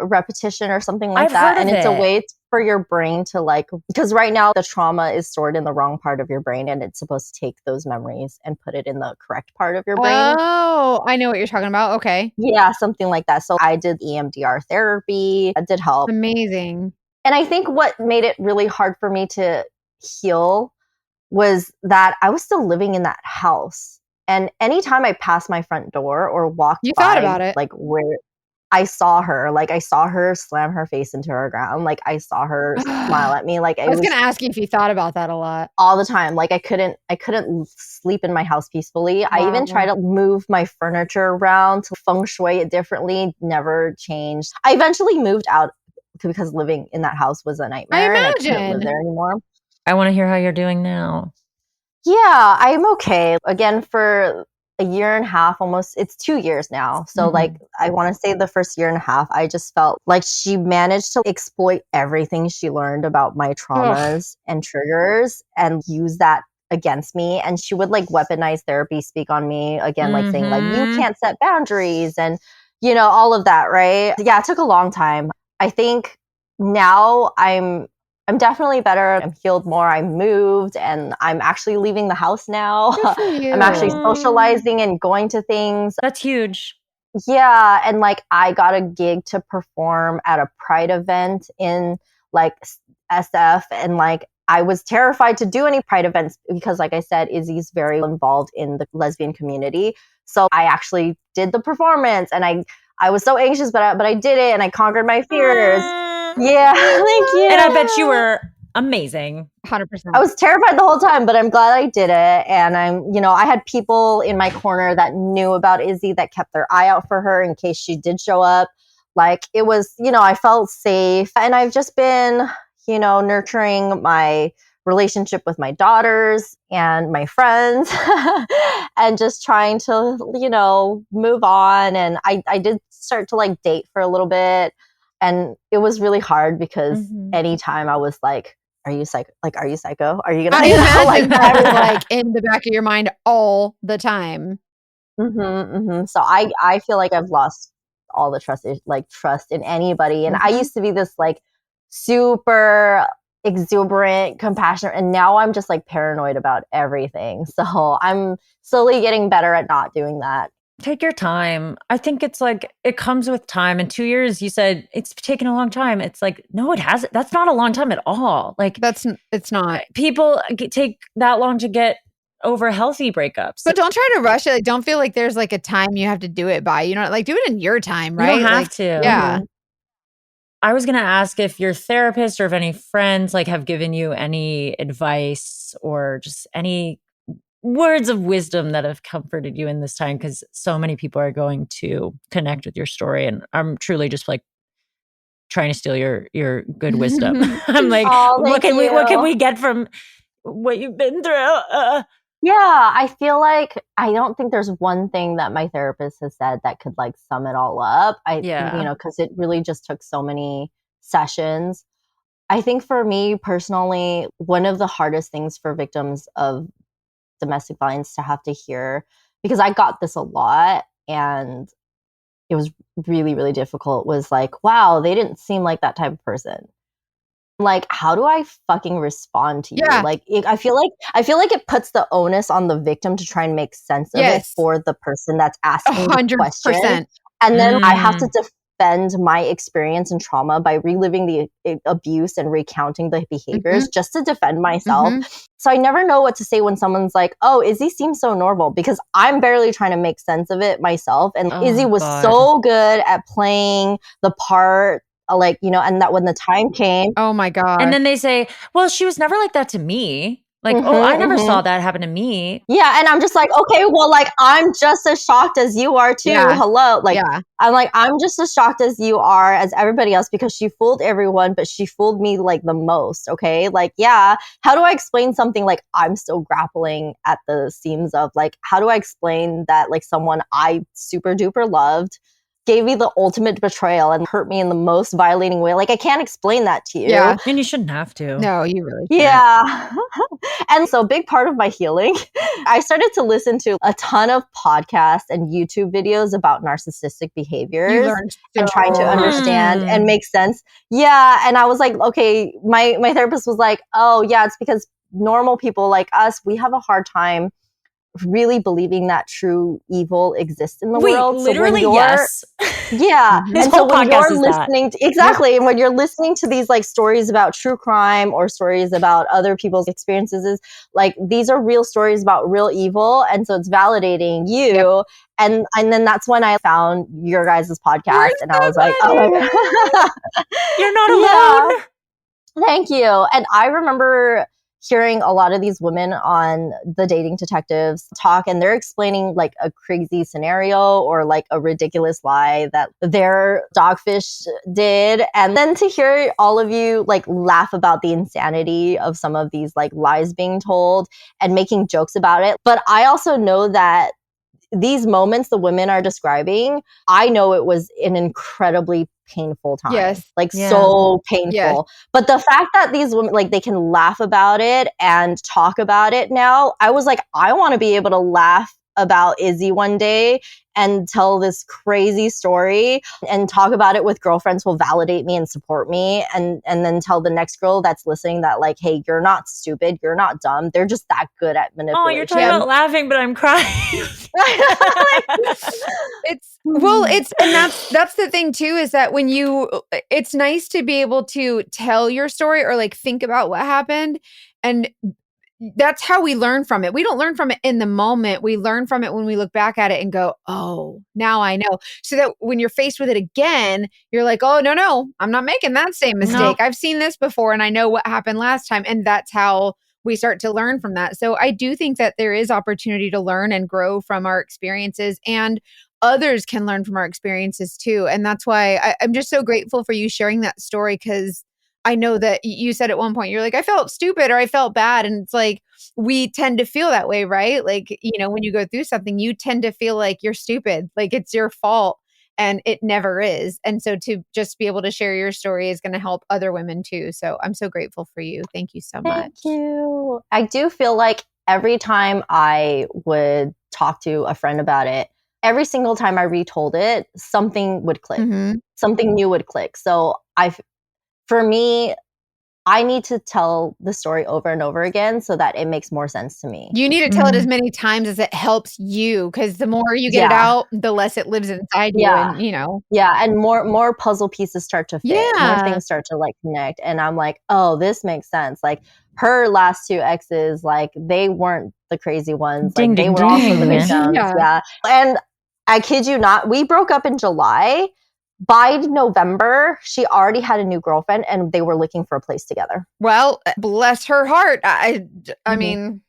[SPEAKER 4] repetition or something like that. And it's a way for your brain to like, because right now the trauma is stored in the wrong part of your brain and it's supposed to take those memories and put it in the correct part of your brain.
[SPEAKER 2] Oh, I know what you're talking about. Okay.
[SPEAKER 4] Yeah, something like that. So I did EMDR therapy. It did help.
[SPEAKER 2] Amazing.
[SPEAKER 4] And I think what made it really hard for me to heal was that I was still living in that house. And anytime I passed my front door or walked by,
[SPEAKER 2] thought about it.
[SPEAKER 4] Like where I saw her slam her face into her ground. Like I saw her smile at me. Like
[SPEAKER 2] I was going to ask you if you thought about that a lot.
[SPEAKER 4] All the time. Like I couldn't sleep in my house peacefully. Wow. I even tried to move my furniture around to feng shui it differently. Never changed. I eventually moved out because living in that house was a nightmare.
[SPEAKER 2] I imagine.
[SPEAKER 4] And I couldn't live there anymore.
[SPEAKER 1] I want to hear how you're doing now.
[SPEAKER 4] Yeah, I'm okay. Again, for a year and a half, almost, it's 2 years now. So like, I want to say the first year and a half, I just felt like she managed to exploit everything she learned about my traumas and triggers and use that against me. And she would like weaponize therapy, speak on me again, like saying like, you can't set boundaries and, you know, all of that. Right. Yeah. It took a long time. I think now I'm definitely better. I'm healed more. I moved and I'm actually leaving the house now. I'm actually socializing and going to things.
[SPEAKER 1] That's huge.
[SPEAKER 4] Yeah. And like I got a gig to perform at a Pride event in like SF. And like I was terrified to do any Pride events because like I said, Izzy's very involved in the lesbian community. So I actually did the performance and I was so anxious, but I did it and I conquered my fears. Yeah, thank you.
[SPEAKER 1] And I bet you were amazing.
[SPEAKER 2] 100%.
[SPEAKER 4] I was terrified the whole time, but I'm glad I did it. And I had people in my corner that knew about Izzy that kept their eye out for her in case she did show up. Like it was, I felt safe. And I've just been, nurturing my relationship with my daughters and my friends and just trying to, move on. And I did start to like date for a little bit. And it was really hard because anytime I was like, are you psycho? Like, are you psycho? Are you going to
[SPEAKER 2] like that was like in the back of your mind all the time.
[SPEAKER 4] So I feel like I've lost all the trust in anybody. And I used to be this like super exuberant, compassionate, and now I'm just like paranoid about everything. So I'm slowly getting better at not doing that.
[SPEAKER 3] Take your time. I think it's like, it comes with time. In 2 years, you said it's taken a long time. It's like, no, it hasn't. That's not a long time at all. Like,
[SPEAKER 2] it's not.
[SPEAKER 3] People take that long to get over healthy breakups.
[SPEAKER 2] But don't try to rush it. Like, don't feel like there's like a time you have to do it by. You know, like do it in your time, right?
[SPEAKER 3] You don't have
[SPEAKER 2] like,
[SPEAKER 3] to.
[SPEAKER 2] Yeah.
[SPEAKER 4] Mm-hmm.
[SPEAKER 3] I was going to ask if your therapist or if any friends like have given you any advice or just any words of wisdom that have comforted you in this time, because so many people are going to connect with your story, and I'm truly just like trying to steal your good wisdom. I'm like, what can we get from what you've been through?
[SPEAKER 4] Yeah, I feel like I don't think there's one thing that my therapist has said that could like sum it all up. Because it really just took so many sessions. I think for me personally, one of the hardest things for victims of domestic violence to have to hear, because I got this a lot and it was really, really difficult, was like, wow, they didn't seem like that type of person. Like, how do I fucking respond to you?
[SPEAKER 2] Yeah.
[SPEAKER 4] Like, I feel like it puts the onus on the victim to try and make sense of it for the person that's asking the question. And then I have to defend my experience and trauma by reliving the abuse and recounting the behaviors just to defend myself. So I never know what to say when someone's like, oh, Izzy seems so normal, because I'm barely trying to make sense of it myself. And Izzy was so good at playing the part, like, you know, and that when the time came.
[SPEAKER 2] Oh my God.
[SPEAKER 3] And then they say, well, she was never like that to me. Like, I never saw that happen to me.
[SPEAKER 4] Yeah. And I'm just like, okay, well, like, I'm just as shocked as you are too. Yeah. Hello. Like, I'm like, I'm just as shocked as you are, as everybody else, because she fooled everyone, but she fooled me like the most. Okay. Like, yeah. How do I explain something like I'm still grappling at the seams of, like, how do I explain that like someone I super duper loved gave me the ultimate betrayal and hurt me in the most violating way? Like, I can't explain that to you.
[SPEAKER 2] Yeah.
[SPEAKER 3] And you shouldn't have to.
[SPEAKER 2] No, you really can't.
[SPEAKER 4] Yeah. And so, big part of my healing, I started to listen to a ton of podcasts and YouTube videos about narcissistic behaviors and trying to understand and make sense. Yeah. And I was like, okay, my therapist was like, oh yeah, it's because normal people like us, we have a hard time really believing that true evil exists in the world.
[SPEAKER 3] Literally, yes.
[SPEAKER 4] Yeah. And so when you're listening and when you're listening to these like stories about true crime or stories about other people's experiences, is like, these are real stories about real evil, and so it's validating you. And then that's when I found your guys' podcast, and I was like, oh my God.
[SPEAKER 3] You're not alone.
[SPEAKER 4] Yeah. Thank you. And I remember hearing a lot of these women on the Dating Detectives talk, and they're explaining like a crazy scenario or like a ridiculous lie that their dogfish did. And then to hear all of you like laugh about the insanity of some of these like lies being told and making jokes about it. But I also know that these moments the women are describing, I know it was an incredibly painful time.
[SPEAKER 2] Yes.
[SPEAKER 4] Like so painful. Yes. But the fact that these women, like, they can laugh about it and talk about it now, I was like, I want to be able to laugh about Izzy one day and tell this crazy story and talk about it with girlfriends who will validate me and support me, and then tell the next girl that's listening that like, hey, you're not stupid, you're not dumb, they're just that good at manipulation.
[SPEAKER 3] Oh, you're talking about laughing, but I'm crying.
[SPEAKER 2] That's the thing too, is that when it's nice to be able to tell your story or like think about what happened, and that's how we learn from it. We don't learn from it in the moment. We learn from it when we look back at it and go, oh, now I know. So that when you're faced with it again, you're like, oh, no, I'm not making that same mistake. No. I've seen this before and I know what happened last time. And that's how we start to learn from that. So I do think that there is opportunity to learn and grow from our experiences, and others can learn from our experiences too. And that's why I'm just so grateful for you sharing that story, because I know that you said at one point, you're like, I felt stupid or I felt bad. And it's like, we tend to feel that way, right? Like, you know, when you go through something, you tend to feel like you're stupid, like it's your fault, and it never is. And so to just be able to share your story is going to help other women too. So I'm so grateful for you. Thank you so much.
[SPEAKER 4] Thank you. I do feel like every time I would talk to a friend about it, every single time I retold it, something would click. Something new would click. So for me, I need to tell the story over and over again so that it makes more sense to me.
[SPEAKER 2] You need to tell it as many times as it helps you, because the more you get it out, the less it lives inside you. And
[SPEAKER 4] and more puzzle pieces start to fit. More things start to like connect. And I'm like, oh, this makes sense. Like her last 2 exes, like they weren't the crazy ones. Like they were also the victims. Yeah. And I kid you not, we broke up in July. By November, she already had a new girlfriend and they were looking for a place together.
[SPEAKER 2] Well, bless her heart. I mean,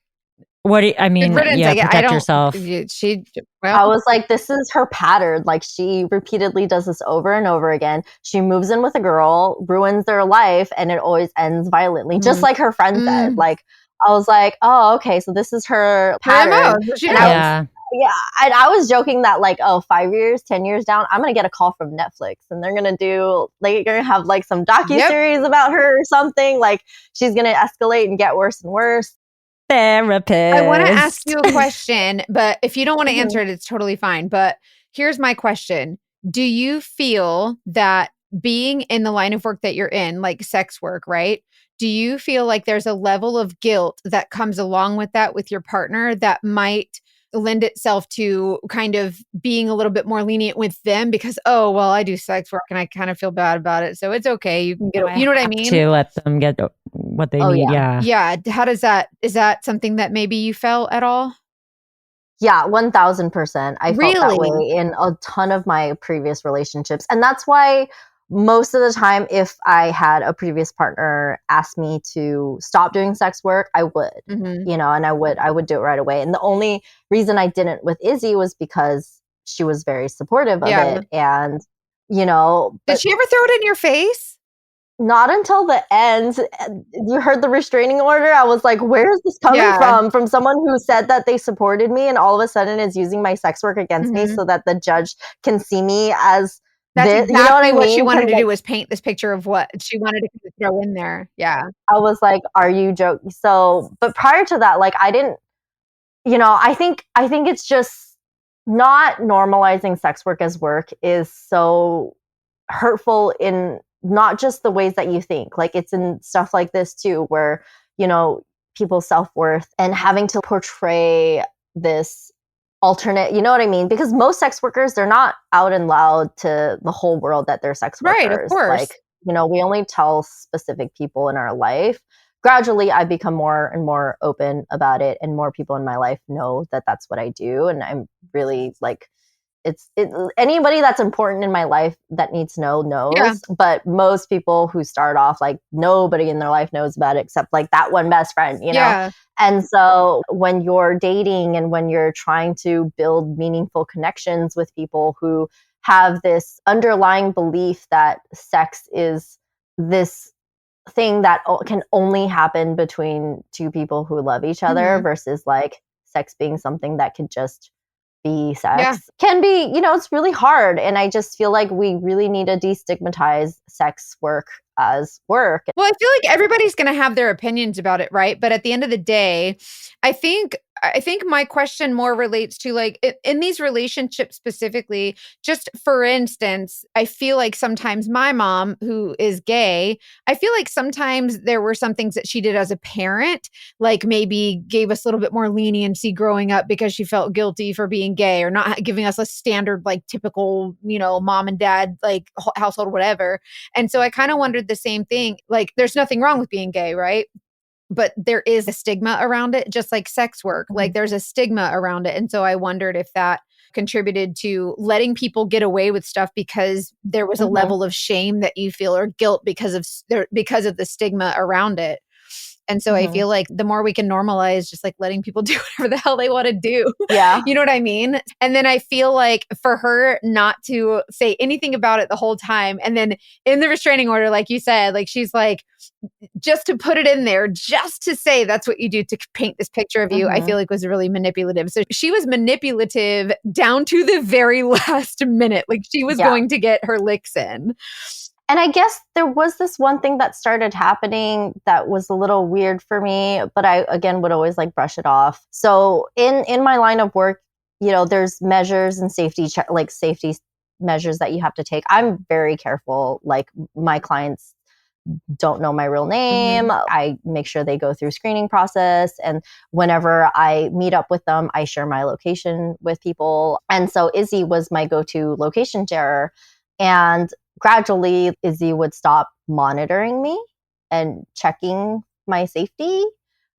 [SPEAKER 3] what do you, I mean, protect yourself.
[SPEAKER 4] I was like, this is her pattern. Like she repeatedly does this over and over again. She moves in with a girl, ruins their life, and it always ends violently, just like her friend said. Like I was like, oh, okay, so this is her pattern. And I was joking that like, 5 years, 10 years down, I'm going to get a call from Netflix and they're going to have like some docuseries about her or something. Like she's going to escalate and get worse and worse.
[SPEAKER 3] Therapist.
[SPEAKER 2] I want to ask you a question, but if you don't want to answer it, it's totally fine. But here's my question. Do you feel that being in the line of work that you're in, like sex work, right? Do you feel like there's a level of guilt that comes along with that with your partner that might lend itself to kind of being a little bit more lenient with them because, oh, well, I do sex work and I kind of feel bad about it. So it's okay. You can get, you know what I mean?
[SPEAKER 3] To let them get what they need.
[SPEAKER 2] Yeah. How does that, is that something that maybe you felt at all?
[SPEAKER 4] Yeah, 1000%. I felt that way in a ton of my previous relationships. And that's why most of the time, if I had a previous partner ask me to stop doing sex work, I would, and I would do it right away. And the only reason I didn't with Izzy was because she was very supportive of it. And,
[SPEAKER 2] Did she ever throw it in your face?
[SPEAKER 4] Not until the end. You heard the restraining order. I was like, where is this coming from? From someone who said that they supported me and all of a sudden is using my sex work against me so that the judge can see me as
[SPEAKER 2] That's exactly what she wanted to do was paint this picture of what she wanted to throw in there. Yeah.
[SPEAKER 4] I was like, are you joking? So, but prior to that, like I didn't, I think it's just not normalizing sex work as work is so hurtful in not just the ways that you think. Like it's in stuff like this too, where, people's self-worth and having to portray this alternate, you know what I mean? Because most sex workers, they're not out and loud to the whole world that they're sex workers.
[SPEAKER 2] Right, of course.
[SPEAKER 4] Like, we only tell specific people in our life. Gradually, I've become more and more open about it, and more people in my life know that that's what I do. And I'm really like, anybody that's important in my life that needs to know knows. Yeah. But most people who start off, like nobody in their life knows about it except like that one best friend, know? And so when you're dating and when you're trying to build meaningful connections with people who have this underlying belief that sex is this thing that can only happen between two people who love each other versus like sex being something that could just be sex can be, it's really hard. And I just feel like we really need to destigmatize sex work as work.
[SPEAKER 2] Well, I feel like everybody's going to have their opinions about it, right? But at the end of the day, I think my question more relates to like in these relationships specifically, just for instance, I feel like sometimes my mom, who is gay, I feel like sometimes there were some things that she did as a parent, like maybe gave us a little bit more leniency growing up because she felt guilty for being gay or not giving us a standard, like typical, mom and dad, like household, whatever. And so I kind of wondered the same thing. Like there's nothing wrong with being gay, right? But there is a stigma around it, just like sex work. Like there's a stigma around it. And so I wondered if that contributed to letting people get away with stuff because there was a level of shame that you feel or guilt because of the stigma around it. And so I feel like the more we can normalize just like letting people do whatever the hell they want to do.
[SPEAKER 4] Yeah.
[SPEAKER 2] You know what I mean? And then I feel like for her not to say anything about it the whole time. And then in the restraining order, like you said, like she's like, just to put it in there, just to say that's what you do to paint this picture of you, I feel like was really manipulative. So she was manipulative down to the very last minute. Like she was going to get her licks in.
[SPEAKER 4] And I guess there was this one thing that started happening that was a little weird for me, but I, again, would always like brush it off. So in my line of work, there's measures and safety measures that you have to take. I'm very careful. Like my clients don't know my real name. I make sure they go through screening process. And whenever I meet up with them, I share my location with people. And so Izzy was my go-to location sharer. And gradually, Izzy would stop monitoring me and checking my safety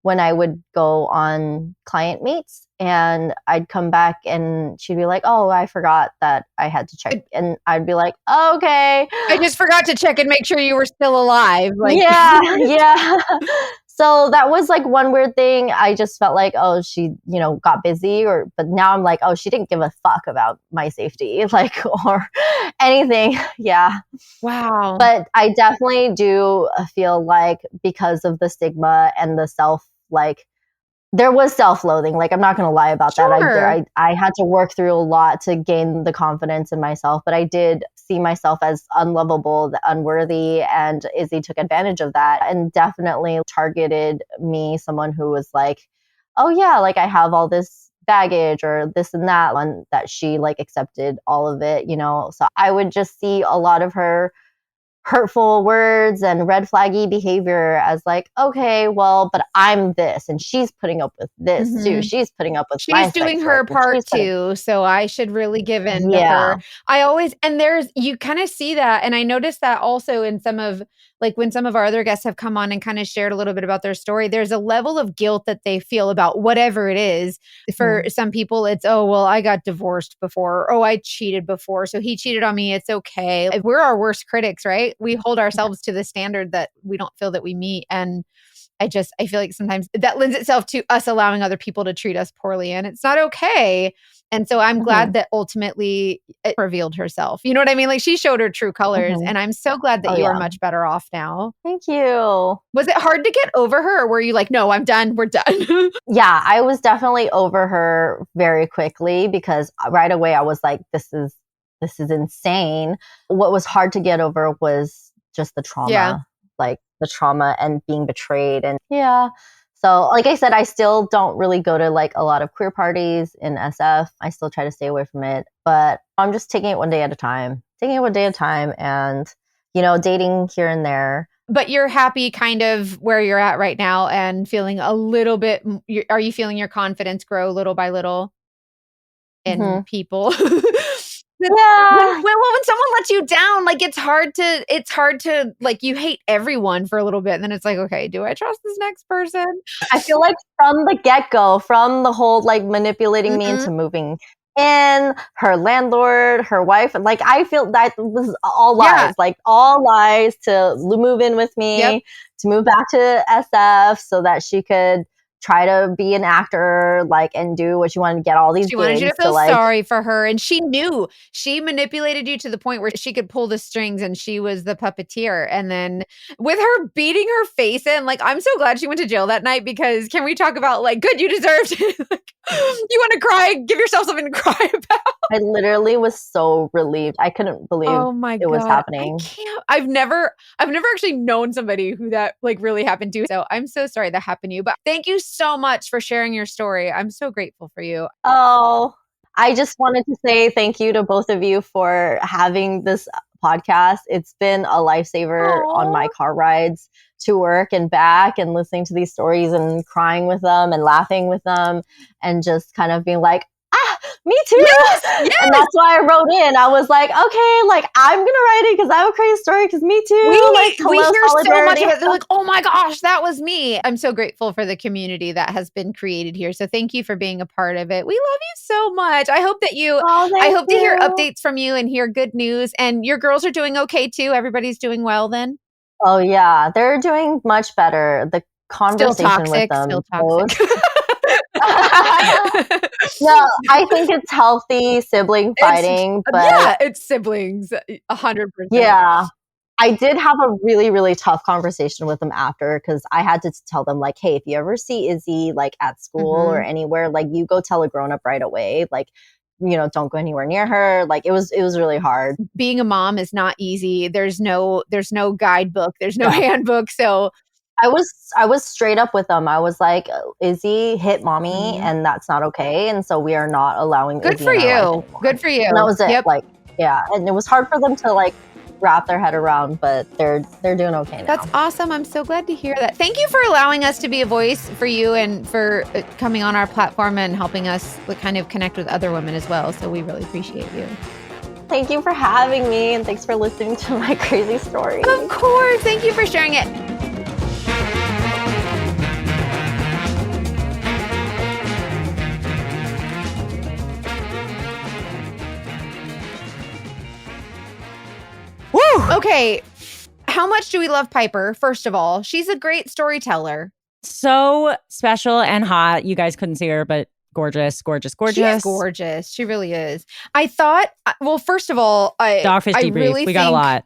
[SPEAKER 4] when I would go on client meets, and I'd come back and she'd be like, oh, I forgot that I had to check. And I'd be like, oh, okay.
[SPEAKER 2] I just forgot to check and make sure you were still alive. Like,
[SPEAKER 4] yeah. So that was like one weird thing. I just felt like, oh, she, got busy, but now I'm like, oh, she didn't give a fuck about my safety, like, or anything. Yeah.
[SPEAKER 2] Wow.
[SPEAKER 4] But I definitely do feel like because of the stigma and the there was self-loathing. Like, I'm not going to lie about that. I had to work through a lot to gain the confidence in myself, but I did see myself as unlovable, unworthy, and Izzy took advantage of that and definitely targeted me, someone who was like, oh yeah, like I have all this baggage or this and that, and that she like accepted all of it, So I would just see a lot of her hurtful words and red flaggy behavior as like, okay, well, but I'm this and she's putting up with this too. She's putting up with
[SPEAKER 2] she's doing her part too. So I should really give in to her. You kind of see that. And I noticed that also in when some of our other guests have come on and kind of shared a little bit about their story, there's a level of guilt that they feel about whatever it is. For some people, it's, oh, well, I got divorced before. Or, oh, I cheated before. So he cheated on me. It's okay. We're our worst critics, right? We hold ourselves to the standard that we don't feel that we meet. And I feel like sometimes that lends itself to us allowing other people to treat us poorly, and it's not okay. And so I'm glad that ultimately it revealed herself. You know what I mean? Like, she showed her true colors, and I'm so glad that you are much better off now.
[SPEAKER 4] Thank you.
[SPEAKER 2] Was it hard to get over her, or were you like, no, I'm done, we're done?
[SPEAKER 4] Yeah, I was definitely over her very quickly because right away I was like, this is insane. What was hard to get over was just the trauma, like the trauma and being betrayed. And so like I said, I still don't really go to like a lot of queer parties in SF. I still try to stay away from it, but I'm just taking it one day at a time, and, dating here and there.
[SPEAKER 2] But you're happy kind of where you're at right now and feeling a little bit, are you feeling your confidence grow little by little in people?
[SPEAKER 4] Yeah.
[SPEAKER 2] When someone lets you down, like it's hard to like, you hate everyone for a little bit, and then it's like, okay, do I trust this next person?
[SPEAKER 4] I feel like from the get-go, from the whole like manipulating me into moving in, her landlord, her wife, like I feel that was all lies, like all lies to move in with me, to move back to SF so that she could try to be an actor, like, and do what she wanted to get all these gigs.
[SPEAKER 2] She wanted you to feel sorry for her. And she knew. She manipulated you to the point where she could pull the strings and she was the puppeteer. And then with her beating her face in, like, I'm so glad she went to jail that night, because can we talk about, like, good, you deserved it. Like, you want to cry? Give yourself something to cry about.
[SPEAKER 4] I literally was so relieved. I couldn't believe it was happening.
[SPEAKER 2] I've never actually known somebody who that like really happened to. So I'm so sorry that happened to you. But thank you so much for sharing your story. I'm so grateful for you.
[SPEAKER 4] Oh, I just wanted to say thank you to both of you for having this podcast. It's been a lifesaver on my car rides to work and back, and listening to these stories and crying with them and laughing with them and just kind of being like, me too.
[SPEAKER 2] Yes.
[SPEAKER 4] And that's why I wrote in. I was like, okay, like I'm going to write it because I have a crazy story, because me too.
[SPEAKER 2] We hear so much of it. They're like, oh my gosh, that was me. I'm so grateful for the community that has been created here. So thank you for being a part of it. We love you so much. I hope that I hope to hear updates from you and hear good news. And your girls are doing okay too. Everybody's doing well then?
[SPEAKER 4] Oh yeah, they're doing much better. The conversation with them.
[SPEAKER 2] Still toxic.
[SPEAKER 4] No, I think it's healthy sibling fighting, but
[SPEAKER 2] it's siblings, 100%.
[SPEAKER 4] Yeah, I did have a really, really tough conversation with them after, because I had to tell them like, hey, if you ever see Izzy like at school or anywhere, like you go tell a grown up right away, like, don't go anywhere near her. Like it was really hard.
[SPEAKER 2] Being a mom is not easy. There's no guidebook. There's no handbook. So
[SPEAKER 4] I was straight up with them. I was like, Izzy hit mommy, and that's not okay. And so we are not allowing
[SPEAKER 2] Good
[SPEAKER 4] Izzy
[SPEAKER 2] for
[SPEAKER 4] in our life
[SPEAKER 2] you.
[SPEAKER 4] anymore.
[SPEAKER 2] Good for you.
[SPEAKER 4] And that was it.
[SPEAKER 2] Yep.
[SPEAKER 4] Like, yeah. And it was hard for them to like wrap their head around, but they're doing okay now.
[SPEAKER 2] That's awesome. I'm so glad to hear that. Thank you for allowing us to be a voice for you and for coming on our platform and helping us kind of connect with other women as well. So we really appreciate you.
[SPEAKER 4] Thank you for having me, and thanks for listening to my crazy story.
[SPEAKER 2] Of course. Thank you for sharing it. Woo! Okay. How much do we love Piper? First of all, she's a great storyteller.
[SPEAKER 3] So special and hot. You guys couldn't see her, but gorgeous, gorgeous, gorgeous.
[SPEAKER 2] She is gorgeous. She really is. I thought, well, first of all,
[SPEAKER 3] Dogfish debrief.
[SPEAKER 2] Really
[SPEAKER 3] we got a lot.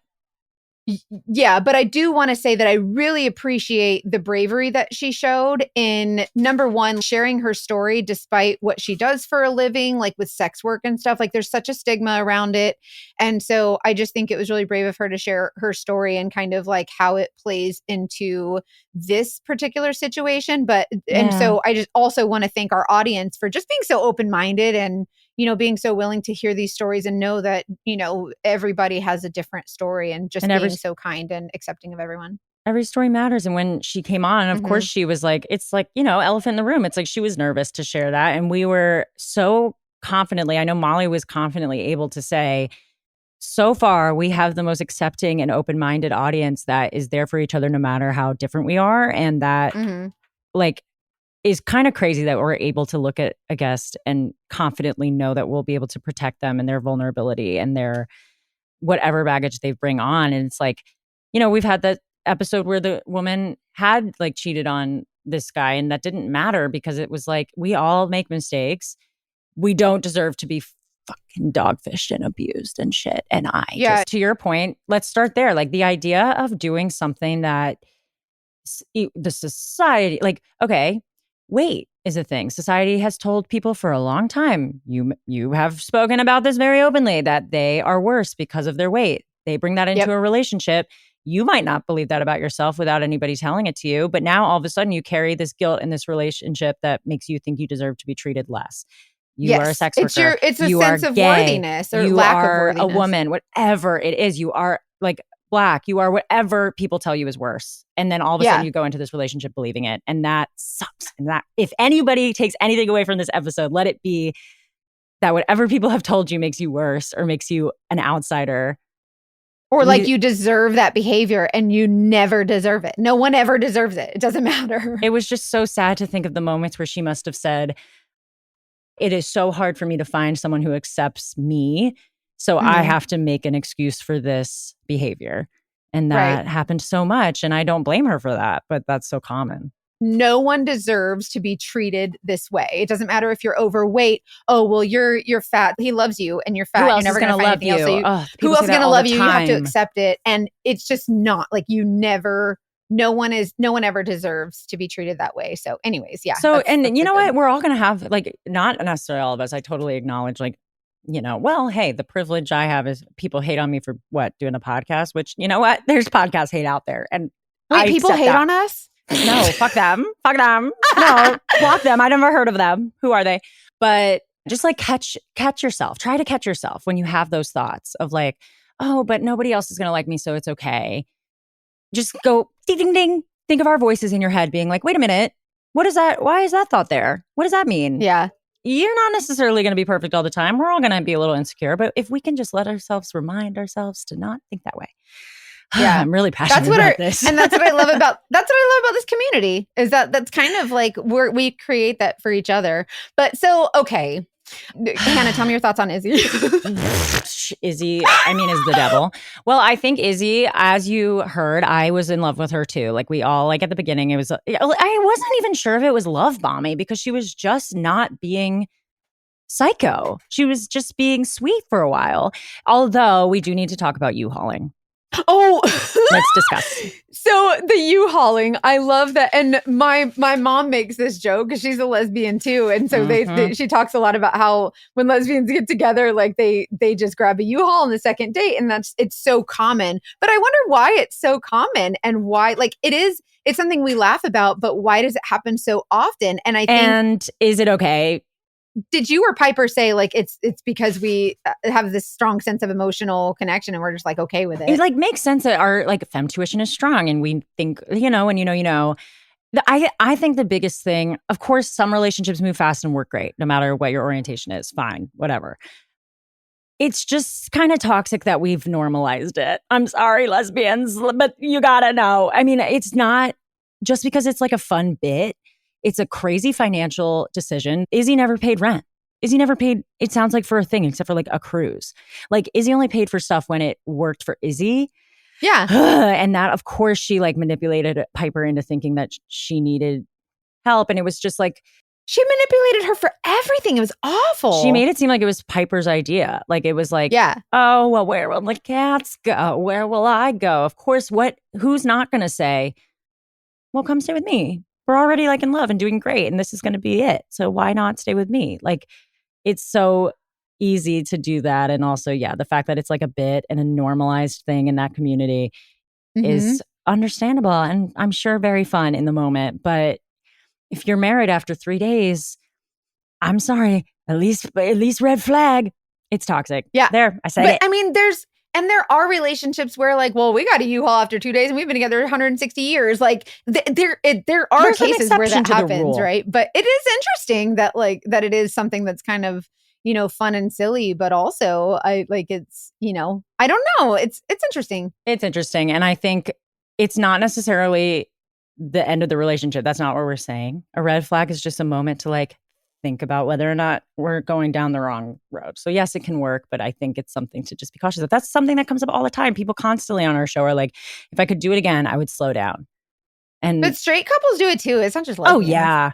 [SPEAKER 2] Yeah, but I do want to say that I really appreciate the bravery that she showed in, number one, sharing her story despite what she does for a living, like with sex work and stuff. Like there's such a stigma around it. And so I just think it was really brave of her to share her story and kind of like how it plays into this particular situation. And so I just also want to thank our audience for just being so open-minded and, you know, being so willing to hear these stories and know that, you know, everybody has a different story and just being so kind and accepting of everyone.
[SPEAKER 3] Every story matters. And when she came on, of course, she was like, it's like, you know, elephant in the room. It's like she was nervous to share that. And we were so confidently, I know Molly was confidently able to say, so far, we have the most accepting and open-minded audience that is there for each other no matter how different we are. And that like is kind of crazy that we're able to look at a guest and confidently know that we'll be able to protect them and their vulnerability and their whatever baggage they bring on. And it's like, you know, we've had that episode where the woman had like cheated on this guy and that didn't matter because it was like, we all make mistakes. We don't deserve to be fucking dogfished and abused and shit. And just to your point, let's start there. Like the idea of doing something that the society, like, okay, weight is a thing. Society has told people for a long time, you have spoken about this very openly, that they are worse because of their weight. They bring that into a relationship. You might not believe that about yourself without anybody telling it to you. But now all of a sudden you carry this guilt in this relationship that makes you think you deserve to be treated less. You are a sex worker.
[SPEAKER 2] It's a
[SPEAKER 3] you
[SPEAKER 2] sense
[SPEAKER 3] are
[SPEAKER 2] of
[SPEAKER 3] gay.
[SPEAKER 2] worthiness or lack of worthiness.
[SPEAKER 3] You are a woman, whatever it is. You are like Black. You are whatever people tell you is worse. And then all of a sudden you go into this relationship believing it. And that sucks. And that if anybody takes anything away from this episode, let it be that whatever people have told you makes you worse or makes you an outsider.
[SPEAKER 2] Or like you deserve that behavior and you never deserve it. No one ever deserves it. It doesn't matter.
[SPEAKER 3] It was just so sad to think of the moments where she must have said, it is so hard for me to find someone who accepts me. So I have to make an excuse for this behavior. And that happened so much. And I don't blame her for that, but that's so common.
[SPEAKER 2] No one deserves to be treated this way. It doesn't matter if you're overweight. Oh, well, you're fat. He loves you and you're fat.
[SPEAKER 3] Who else
[SPEAKER 2] you're never
[SPEAKER 3] going to
[SPEAKER 2] love
[SPEAKER 3] you?
[SPEAKER 2] Who else is going to love you? You have to accept it. And it's just not like no one ever deserves to be treated that way. So anyways, yeah.
[SPEAKER 3] So, and you know what? We're all going to have like, not necessarily all of us. I totally acknowledge like, you know, well, hey, the privilege I have is people hate on me for doing a podcast, which you know what? There's podcast hate out there. And
[SPEAKER 2] wait, people hate on us?
[SPEAKER 3] No, fuck them. Fuck them. No, block them. I never heard of them. Who are they? But just like catch yourself. Try to catch yourself when you have those thoughts of like, oh, but nobody else is going to like me, so it's okay. Just go ding, ding, ding. Think of our voices in your head being like, wait a minute. What is that? Why is that thought there? What does that mean?
[SPEAKER 2] Yeah.
[SPEAKER 3] You're not necessarily going to be perfect all the time. We're all going to be a little insecure. But if we can just remind ourselves to not think that way. Yeah, I'm really passionate about this.
[SPEAKER 2] And that's what I love about this community is that's kind of like we create that for each other. But so, okay. Hannah, tell me your thoughts on Izzy.
[SPEAKER 3] Izzy, I mean, is the devil. Well, I think Izzy, as you heard, I was in love with her too. Like we all, like at the beginning, I wasn't even sure if it was love bombing because she was just not being psycho. She was just being sweet for a while. Although we do need to talk about U-hauling.
[SPEAKER 2] Oh,
[SPEAKER 3] let's discuss.
[SPEAKER 2] So the U-hauling, I love that. And my mom makes this joke because she's a lesbian too. And so she talks a lot about how when lesbians get together, like they just grab a U-haul on the second date. And it's so common. But I wonder why it's so common and why, like it's something we laugh about, but why does it happen so often? And I think.
[SPEAKER 3] And is it okay?
[SPEAKER 2] did you or Piper say like it's because we have this strong sense of emotional connection and we're just like okay with it?
[SPEAKER 1] It like makes sense that our like femtuition is strong and we think, you know. I think the biggest thing, of course, some relationships move fast and work great, no matter what your orientation is. Fine, whatever. It's just kind of toxic that we've normalized it. I'm sorry, lesbians, but you gotta know. I mean, it's not just because it's like a fun bit. It's a crazy financial decision. Izzy never paid rent. Izzy never paid, it sounds like, for a thing except for like a cruise. Like Izzy only paid for stuff when it worked for Izzy.
[SPEAKER 2] Yeah.
[SPEAKER 1] And that, of course, she like manipulated Piper into thinking that she needed help. And it was just like,
[SPEAKER 2] she manipulated her for everything. It was awful.
[SPEAKER 1] She made it seem like it was Piper's idea. Like it was like,
[SPEAKER 2] yeah.
[SPEAKER 1] Oh, well, where will the cats go? Where will I go? Of course, who's not going to say, well, come stay with me. We're already like in love and doing great. And this is going to be it. So why not stay with me? Like, it's so easy to do that. And also, yeah, the fact that it's like a bit and a normalized thing in that community is understandable. And I'm sure very fun in the moment. But if you're married after 3 days, I'm sorry, at least red flag. It's toxic.
[SPEAKER 2] Yeah.
[SPEAKER 1] There, I said it.
[SPEAKER 2] I mean, there are relationships where like, well, we got a U-Haul after 2 days and we've been together 160 years. Like there are cases where that happens, right? But it is interesting that it is something that's kind of, fun and silly, but also it's, I don't know. It's interesting.
[SPEAKER 1] It's interesting. And I think it's not necessarily the end of the relationship. That's not what we're saying. A red flag is just a moment to like think about whether or not we're going down the wrong road. So yes, it can work, but I think it's something to just be cautious of. That's something that comes up all the time. People constantly on our show are like, if I could do it again, I would slow down.
[SPEAKER 2] But straight couples do it too. It's not just lesbians.
[SPEAKER 1] Oh yeah,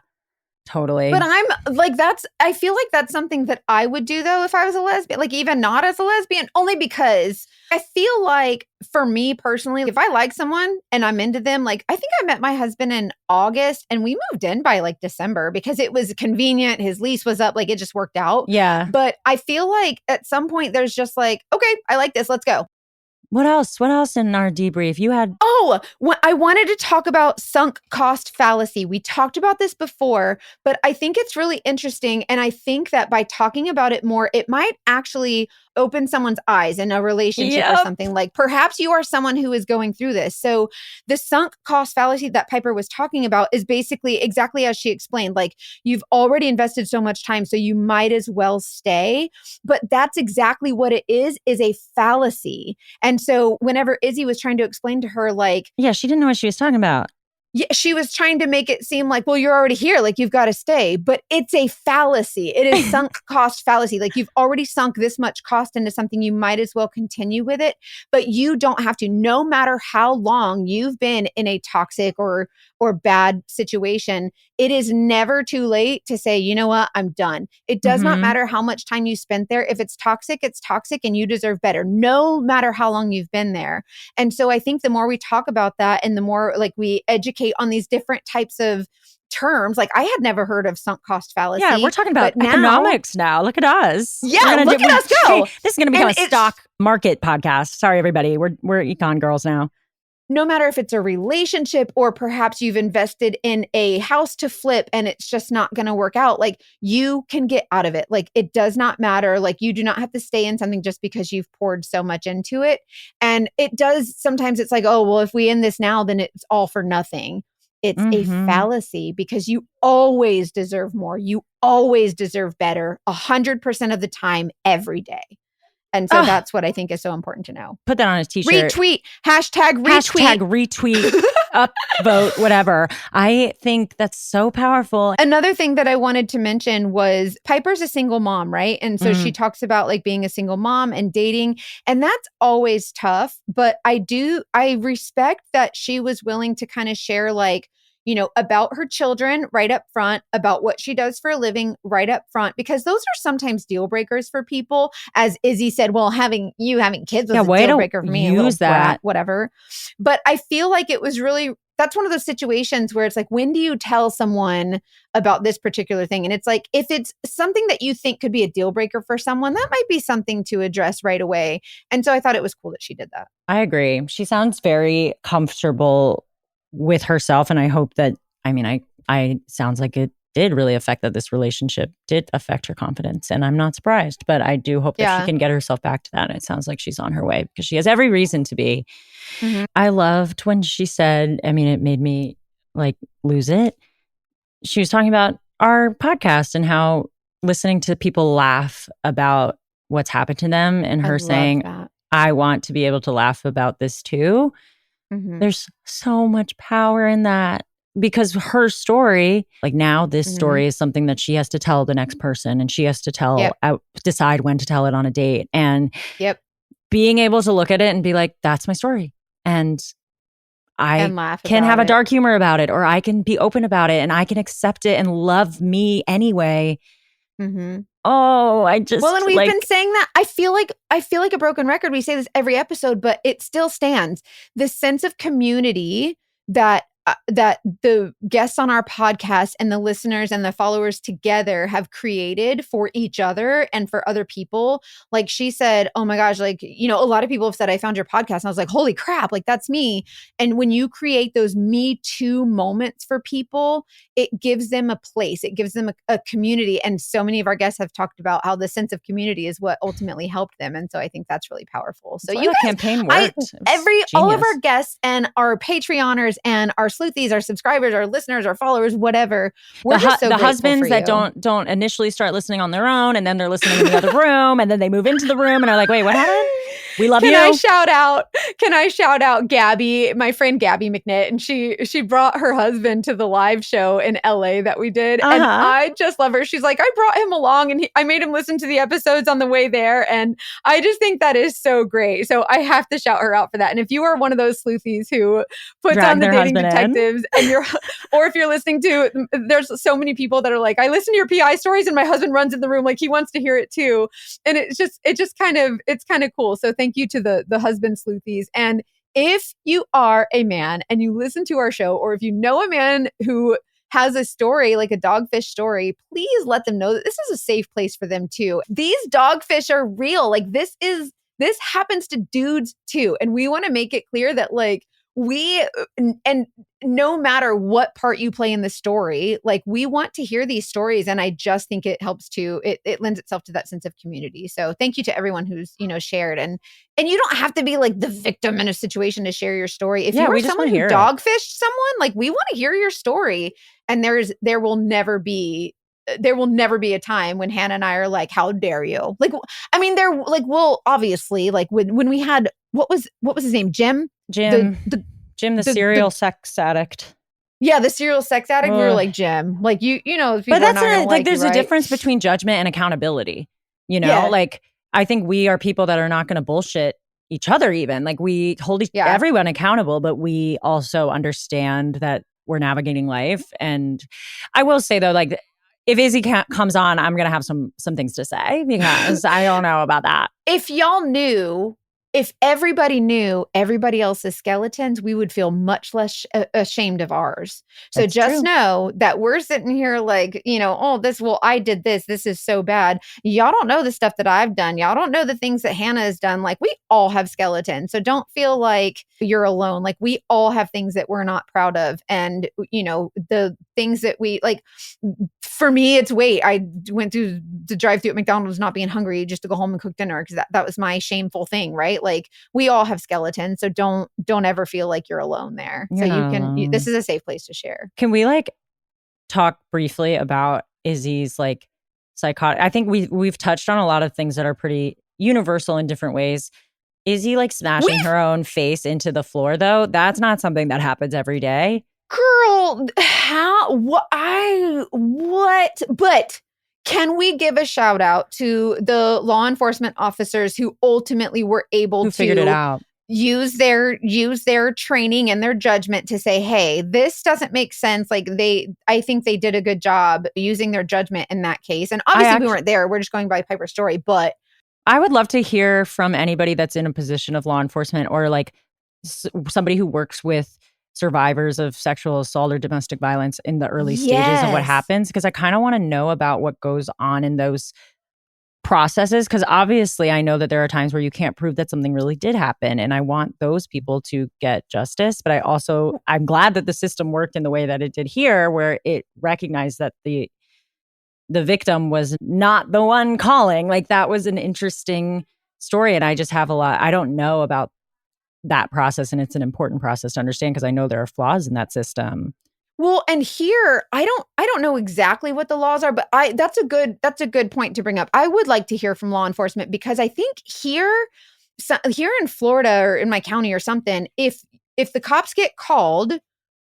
[SPEAKER 1] totally.
[SPEAKER 2] But I'm like, I feel like that's something that I would do though if I was a lesbian, like even not as a lesbian, only because I feel like for me personally, if I like someone and I'm into them, like I think I met my husband in August and we moved in by like December because it was convenient. His lease was up, like it just worked out.
[SPEAKER 1] Yeah.
[SPEAKER 2] But I feel like at some point there's just like, okay, I like this, let's go.
[SPEAKER 1] What else? What else in our debrief? You had...
[SPEAKER 2] I wanted to talk about sunk cost fallacy. We talked about this before, but I think it's really interesting. And I think that by talking about it more, it might actually open someone's eyes in a relationship or something. Like perhaps you are someone who is going through this. So the sunk cost fallacy that Piper was talking about is basically exactly as she explained. Like you've already invested so much time, so you might as well stay. But that's exactly what it is a fallacy. And so whenever Izzy was trying to explain to her, like...
[SPEAKER 1] Yeah, she didn't know what she was talking about.
[SPEAKER 2] Yeah, she was trying to make it seem like, well, you're already here, like you've got to stay. But it's a fallacy. It is sunk cost fallacy. Like you've already sunk this much cost into something, you might as well continue with it. But you don't have to, no matter how long you've been in a toxic or bad situation. It is never too late to say, you know what, I'm done. It does not matter how much time you spent there. If it's toxic and you deserve better, no matter how long you've been there. And so I think the more we talk about that and the more like we educate on these different types of terms, like I had never heard of sunk cost fallacy.
[SPEAKER 1] Yeah, we're talking about economics now. Look at us.
[SPEAKER 2] Yeah, look at us go.
[SPEAKER 1] Hey, this is going to become a stock market podcast. Sorry, everybody. We're econ girls now.
[SPEAKER 2] No matter if it's a relationship or perhaps you've invested in a house to flip and it's just not going to work out, like you can get out of it. Like it does not matter. Like you do not have to stay in something just because you've poured so much into it. And it does, sometimes it's like, oh, well, if we end this now, then it's all for nothing. It's a fallacy because you always deserve more. You always deserve better 100% of the time, every day. And so that's what I think is so important to know.
[SPEAKER 1] Put that on a t-shirt.
[SPEAKER 2] Retweet. Hashtag
[SPEAKER 1] retweet. Upvote, whatever. I think that's so powerful.
[SPEAKER 2] Another thing that I wanted to mention was Piper's a single mom, right? And so she talks about like being a single mom and dating. And that's always tough. But I respect that she was willing to kind of share like, you know, about her children right up front, about what she does for a living right up front, because those are sometimes deal breakers for people. As Izzy said, well, having kids was a deal breaker for me.
[SPEAKER 1] Use that.
[SPEAKER 2] Brat, whatever. But I feel like it was really, that's one of those situations where it's like, when do you tell someone about this particular thing? And it's like, if it's something that you think could be a deal breaker for someone, that might be something to address right away. And so I thought it was cool that she did that.
[SPEAKER 1] I agree. She sounds very comfortable with herself. And I hope that, I sounds like it did really affect, that this relationship did affect her confidence. And I'm not surprised, but I do hope that she can get herself back to that. And it sounds like she's on her way because she has every reason to be. Mm-hmm. I loved when she said, I mean, it made me like lose it. She was talking about our podcast and how listening to people laugh about what's happened to them, and her saying, I want to be able to laugh about this too. Mm-hmm. There's so much power in that. Because her story, like now this story is something that she has to tell the next person, and she has to tell, decide when to tell it on a date. And being able to look at it and be like, that's my story. And I can have a dark humor about it, or I can be open about it, and I can accept it and love me anyway. Mm-hmm. Oh, and
[SPEAKER 2] we've been saying that. I feel like a broken record. We say this every episode, but it still stands. This sense of community that the guests on our podcast and the listeners and the followers together have created for each other and for other people. Like she said, oh my gosh, like, a lot of people have said, I found your podcast. And I was like, holy crap, like that's me. And when you create those Me Too moments for people, it gives them a place. It gives them a community. And so many of our guests have talked about how the sense of community is what ultimately helped them. And so I think that's really powerful. So you guys,
[SPEAKER 1] campaign worked.
[SPEAKER 2] All of our guests and our Patreoners and our sleuthies, our subscribers, our listeners, our followers, whatever. We're the
[SPEAKER 1] husbands that don't initially start listening on their own, and then they're listening in the other room, and then they move into the room and are like, wait, what happened? We love you.
[SPEAKER 2] Can I shout out Gabby, my friend Gabby McNitt, and she brought her husband to the live show in LA that we did. And I just love her. She's like, I brought him along and I made him listen to the episodes on the way there. And I just think that is so great. So I have to shout her out for that. And if you are one of those sleuthies who puts on the Dating Detectives and or if you're listening to, there's so many people that are like, I listen to your PI stories and my husband runs in the room like he wants to hear it too. And it's kind of cool. So thank you to the husband sleuthies. And if you are a man and you listen to our show, or if you know a man who has a story like a dogfish story, please let them know that this is a safe place for them too. These dogfish are real. Like this happens to dudes too. And we want to make it clear that like and no matter what part you play in the story, like we want to hear these stories. And I just think it helps it lends itself to that sense of community. So thank you to everyone who's, shared. And you don't have to be like the victim in a situation to share your story. If you are someone who dogfished someone, like we want to hear your story. And there will never be a time when Hannah and I are like, how dare you? Like, I mean, they're like, well, obviously, like when we had, what was his name? Jim,
[SPEAKER 1] the serial sex addict.
[SPEAKER 2] Yeah, the serial sex addict. We were like, Jim, like you know,
[SPEAKER 1] but that's like there's a difference between judgment and accountability. Like I think we are people that are not going to bullshit each other. Even like we hold everyone accountable, but we also understand that we're navigating life. And I will say though, like if Izzy comes on, I'm going to have some things to say because I don't know about that.
[SPEAKER 2] If everybody knew everybody else's skeletons, we would feel much less ashamed of ours. So that's just true. Know that we're sitting here like, I did this. This is so bad. Y'all don't know the stuff that I've done. Y'all don't know the things that Hannah has done. Like we all have skeletons. So don't feel like you're alone. Like we all have things that we're not proud of. And, the things that we like, for me, it's weight. I went through the drive-thru at McDonald's not being hungry just to go home and cook dinner because that was my shameful thing, right? Like we all have skeletons, so don't ever feel like you're alone there. So this is a safe place to share.
[SPEAKER 1] Can we like talk briefly about Izzy's like psychotic? I think we've touched on a lot of things that are pretty universal in different ways. Izzy like smashing her own face into the floor though? That's not something that happens every day.
[SPEAKER 2] Girl, what? But can we give a shout out to the law enforcement officers who ultimately were able to
[SPEAKER 1] figured it out,
[SPEAKER 2] use their training and their judgment to say, hey, this doesn't make sense. Like I think they did a good job using their judgment in that case. And obviously we weren't there. We're just going by Piper's story, but
[SPEAKER 1] I would love to hear from anybody that's in a position of law enforcement or like somebody who works with survivors of sexual assault or domestic violence in the early stages of what happens, because I kind of want to know about what goes on in those processes, because obviously I know that there are times where you can't prove that something really did happen, and I want those people to get justice. But I'm glad that the system worked in the way that it did here, where it recognized that the victim was not the one calling. Like, that was an interesting story, and I just have I don't know about that process, and it's an important process to understand because I know there are flaws in that system.
[SPEAKER 2] Well, and here I don't know exactly what the laws are, but that's a good point to bring up. I would like to hear from law enforcement, because I think here in Florida or in my county or something, if the cops get called,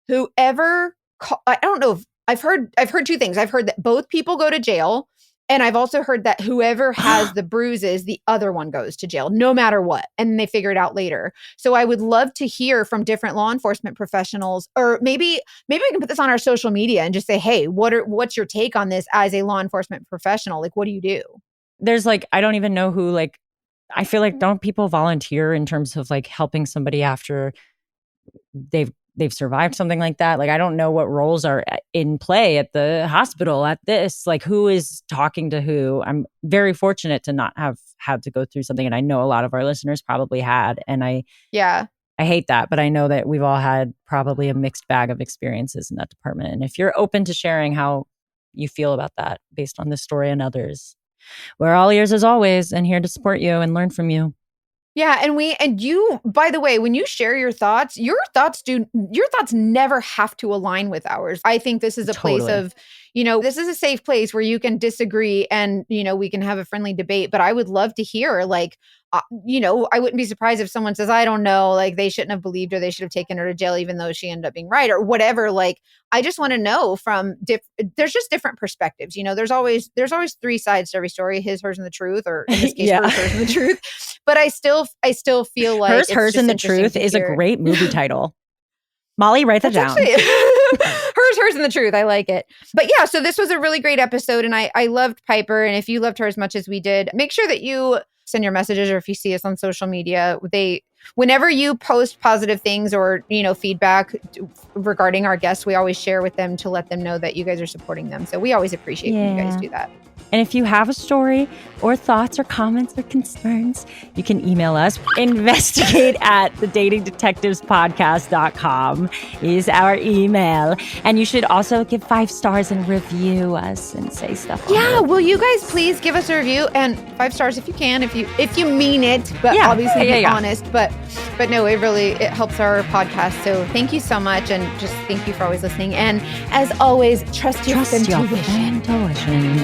[SPEAKER 2] I don't know. I've heard two things. I've heard that both people go to jail, and I've also heard that whoever has the bruises, the other one goes to jail, no matter what, and they figure it out later. So I would love to hear from different law enforcement professionals, or maybe we can put this on our social media and just say, hey, what's your take on this as a law enforcement professional? Like, what do you do?
[SPEAKER 1] There's I don't even know who, I feel like, don't people volunteer in terms of helping somebody after they've survived something like that? I don't know what roles are in play at the hospital at this, who is talking to who. I'm very fortunate to not have had to go through something. And I know a lot of our listeners probably had, and I hate that, but I know that we've all had probably a mixed bag of experiences in that department. And if you're open to sharing how you feel about that based on this story and others, we're all ears as always, and here to support you and learn from you.
[SPEAKER 2] Yeah, and you, by the way, when you share your thoughts never have to align with ours. I think this is a place of, this is a safe place where you can disagree and, we can have a friendly debate. But I would love to hear, I wouldn't be surprised if someone says, I don't know, they shouldn't have believed her, they should have taken her to jail, even though she ended up being right, or whatever. I just want to know from there's just different perspectives. There's always three sides to every story: his, hers, and the truth, or in this case, hers, and the truth. But I still feel like
[SPEAKER 1] hers, and the truth is a great movie title. Molly, write that down.
[SPEAKER 2] Hers, and the truth. I like it. But yeah, so this was a really great episode, and I loved Piper. And if you loved her as much as we did, make sure that you send your messages, or if you see us on social media, whenever you post positive things or, feedback regarding our guests, we always share with them to let them know that you guys are supporting them. So we always appreciate when you guys do that.
[SPEAKER 1] And if you have a story or thoughts or comments or concerns, you can email us. investigate@thedatingdetectivespodcast.com is our email. And you should also give 5 stars and review us and say stuff.
[SPEAKER 2] Yeah, will you guys please give us a review, and 5 stars if you can, if you mean it, but obviously be honest. But no, it helps our podcast. So thank you so much, and just thank you for always listening. And as always, trust your intuition.